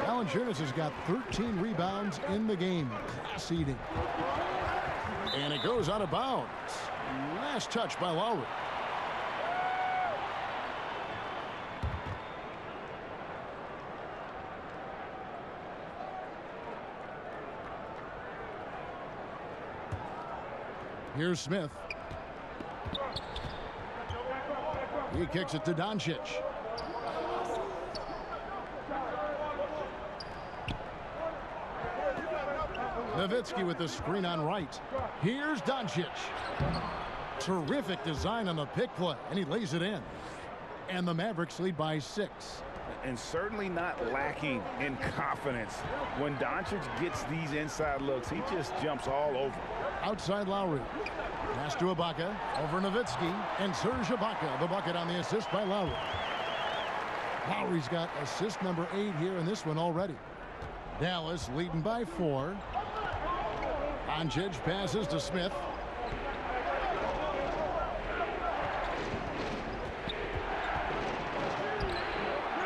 S6: Valanciunas has got 13 rebounds in the game. Class eating. And it goes out of bounds. Last touch by Lowry. Here's Smith. He kicks it to Doncic. Nowitzki with the screen on Wright. Here's Doncic. Terrific design on the pick play, and he lays it in. And the Mavericks lead by 6.
S7: And certainly not lacking in confidence. When Doncic gets these inside looks, he just jumps all over.
S6: Outside Lowry. Pass to Ibaka. Over Nowitzki. And Serge Ibaka, the bucket on the assist by Lowry. Lowry's got assist number 8 here in this one already. Dallas leading by 4. Doncic passes to Smith.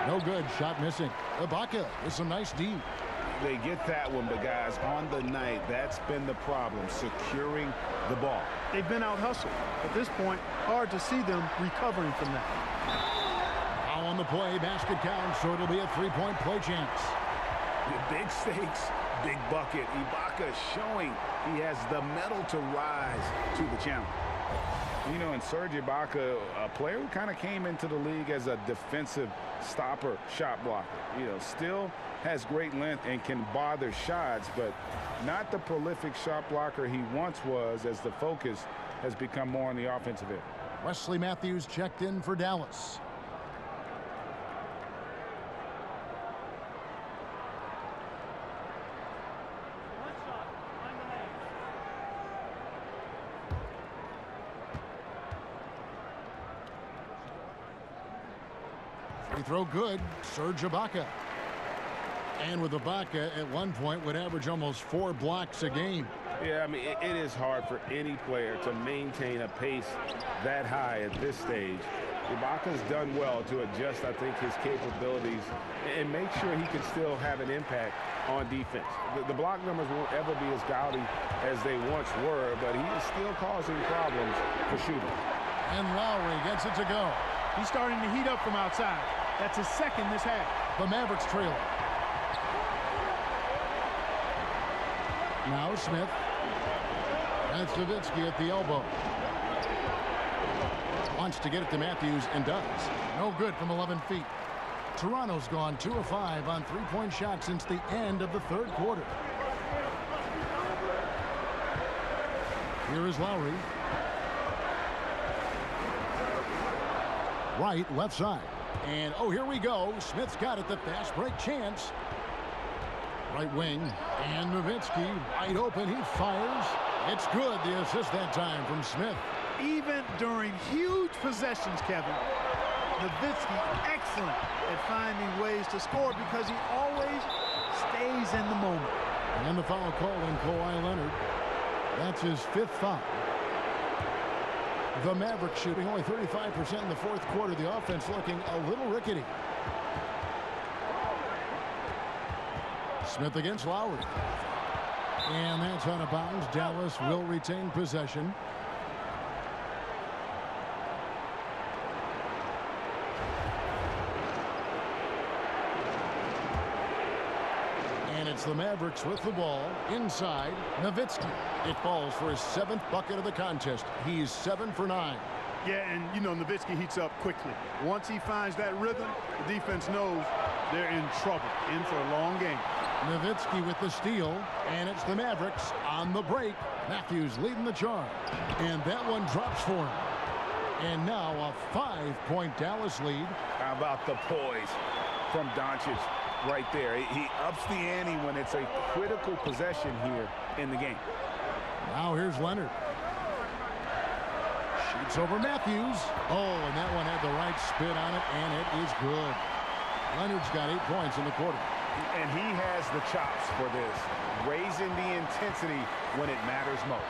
S6: No good. Shot missing. Ibaka with some nice D.
S7: They get that one, but guys, on the night, that's been the problem, securing the ball.
S8: They've been out-hustled. At this point, hard to see them recovering from that.
S6: Now on the play, basket count, so it'll be a three-point play chance.
S7: Big stakes, big bucket. Ibaka showing he has the mettle to rise to the challenge. You know, and Serge Ibaka, a player who kind of came into the league as a defensive stopper, shot blocker. You know, still has great length and can bother shots, but not the prolific shot blocker he once was, as the focus has become more on the offensive end.
S6: Wesley Matthews checked in for Dallas. Free throw good. Serge Ibaka. And with Ibaka at one point would average almost 4 blocks a game.
S7: Yeah, I mean, it is hard for any player to maintain a pace that high at this stage. Ibaka's done well to adjust, I think, his capabilities and make sure he can still have an impact on defense. The block numbers won't ever be as gaudy as they once were, but he is still causing problems for shooting.
S6: And Lowry gets it to go.
S8: He's starting to heat up from outside. That's his second this half.
S6: The Mavericks trail. Now Smith. That's Nowitzki at the elbow. Wants to get it to Matthews and does. No good from 11 feet. Toronto's gone 2 of 5 on three-point shots since the end of the third quarter. Here is Lowry. Right, left side. And, oh, here we go. Smith's got it, the fast break chance. Right wing. And Nowitzki wide open. He fires. It's good. The assist that time from Smith.
S8: Even during huge possessions, Kevin, Nowitzki excellent at finding ways to score because he always stays in the moment.
S6: And the foul call on Kawhi Leonard. That's his 5th foul. The Mavericks shooting only 35% in the fourth quarter. The offense looking a little rickety. Smith against Lowry. And that's out of bounds. Dallas will retain possession. And it's the Mavericks with the ball inside. Nowitzki. It falls for his 7th bucket of the contest. He's 7 for 9.
S8: Yeah, and you know, Nowitzki heats up quickly. Once he finds that rhythm, the defense knows they're in trouble, in for a long game.
S6: Nowitzki with the steal, and it's the Mavericks on the break. Matthews leading the charge, and that one drops for him. And now a 5-point Dallas lead.
S7: How about the poise from Doncic right there? He ups the ante when it's a critical possession here in the game.
S6: Now here's Leonard. Shoots over Matthews. Oh, and that one had the right spin on it, and it is good. Leonard's got 8 points in the quarter.
S7: And he has the chops for this, raising the intensity when it matters most.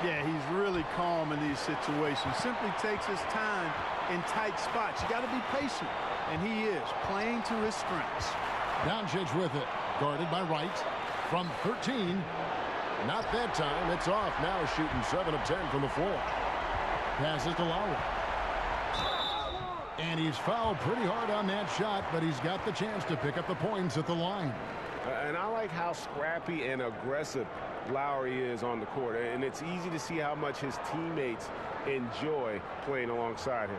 S8: Yeah, he's really calm in these situations. Simply takes his time in tight spots. You got to be patient, and he is playing to his strengths.
S6: Doncic with it, guarded by Wright from 13. Not that time. It's off. Now shooting 7 of 10 from the floor. Passes to Lowry. And he's fouled pretty hard on that shot, but he's got the chance to pick up the points at the line.
S10: And I like how scrappy and aggressive Lowry is on the court. And it's easy to see how much his teammates enjoy playing alongside him.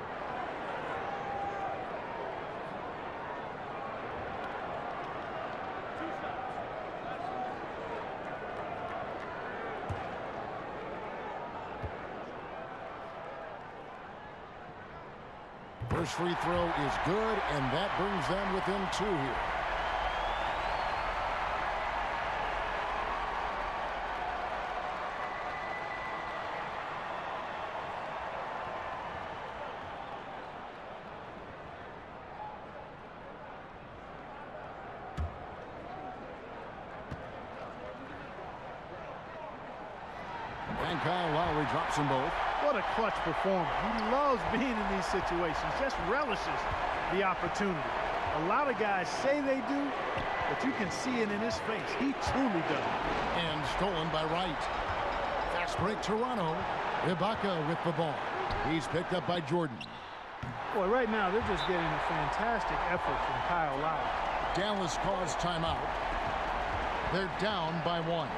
S6: First free throw is good, and that brings them within 2 here. And Kyle Lowry drops them both.
S8: What a clutch performer. He loves being in these situations, just relishes the opportunity. A lot of guys say they do, but you can see it in his face. He truly does.
S6: And stolen by Wright. Fast break Toronto. Ibaka with the ball. He's picked up by Jordan.
S8: Boy, right now they're just getting a fantastic effort from Kyle Lowry.
S6: Dallas calls timeout. They're down by 1.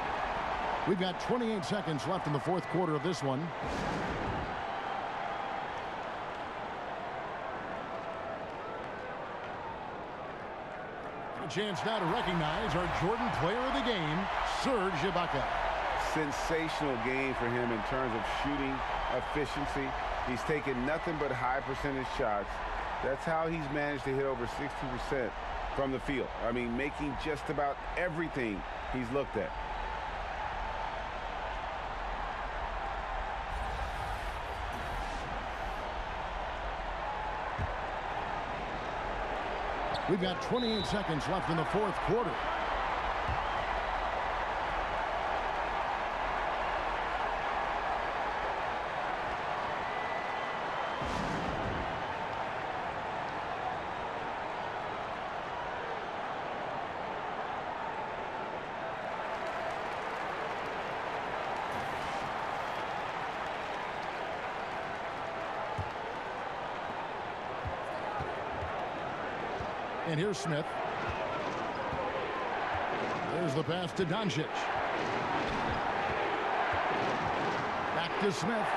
S6: We've got 28 seconds left in the fourth quarter of this one. A chance now to recognize our Jordan player of the game, Serge Ibaka.
S7: Sensational game for him in terms of shooting efficiency. He's taken nothing but high percentage shots. That's how he's managed to hit over 60% from the field. I mean, making just about everything he's looked at.
S6: We've got 28 seconds left in the fourth quarter. And here's Smith. There's the pass to Doncic. Back to Smith.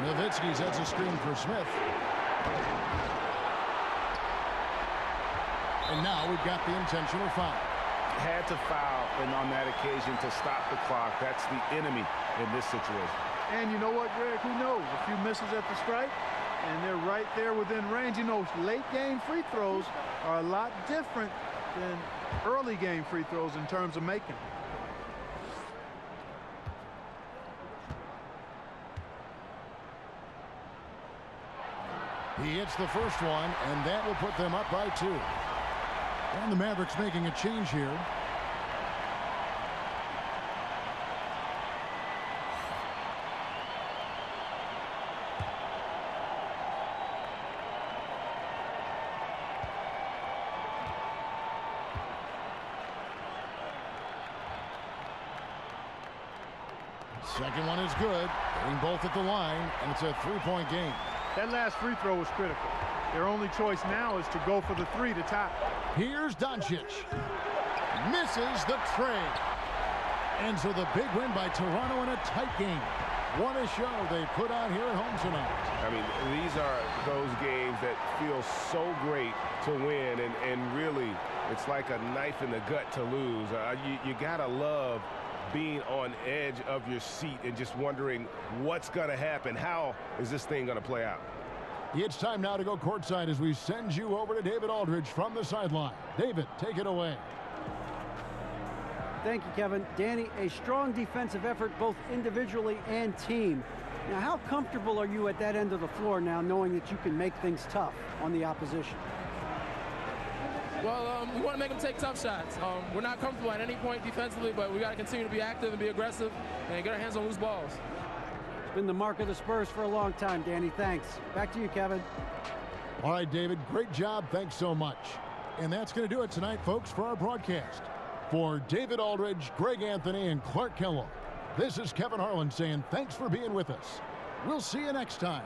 S6: Nowitzki sets a screen for Smith. And now we've got the intentional foul.
S7: Had to foul, and on that occasion to stop the clock. That's the enemy in this situation.
S8: And you know what, Greg? Who knows? A few misses at the stripe, and they're right there within range. You know, late game free throws are a lot different than early game free throws in terms of making.
S6: He hits the first one, and that will put them up by 2. And the Mavericks making a change here. Second one is good. Getting both at the line, and it's a 3-point game.
S8: That last free throw was critical. Their only choice now is to go for the 3 to tie.
S6: Here's Doncic. Misses the tray. And so the big win by Toronto in a tight game. What a show they put on here at home tonight.
S10: I mean, these are those games that feel so great to win, and really, it's like a knife in the gut to lose. You gotta love being on edge of your seat and just wondering what's gonna happen. How is this thing gonna play out?
S6: It's time now to go courtside as we send you over to David Aldridge from the sideline. David, take it away.
S9: Thank you, Kevin. Danny, a strong defensive effort both individually and team. Now, how comfortable are you at that end of the floor now, knowing that you can make things tough on the opposition?
S14: Well, we want to make them take tough shots. We're not comfortable at any point defensively, but we got to continue to be active and be aggressive and get our hands on loose balls.
S9: It's been the mark of the Spurs for a long time, Danny. Thanks. Back to you, Kevin.
S6: All right, David, great job. Thanks so much. And that's going to do it tonight, folks, for our broadcast. For David Aldridge, Greg Anthony, and Clark Kellogg, this is Kevin Harlan saying thanks for being with us. We'll see you next time.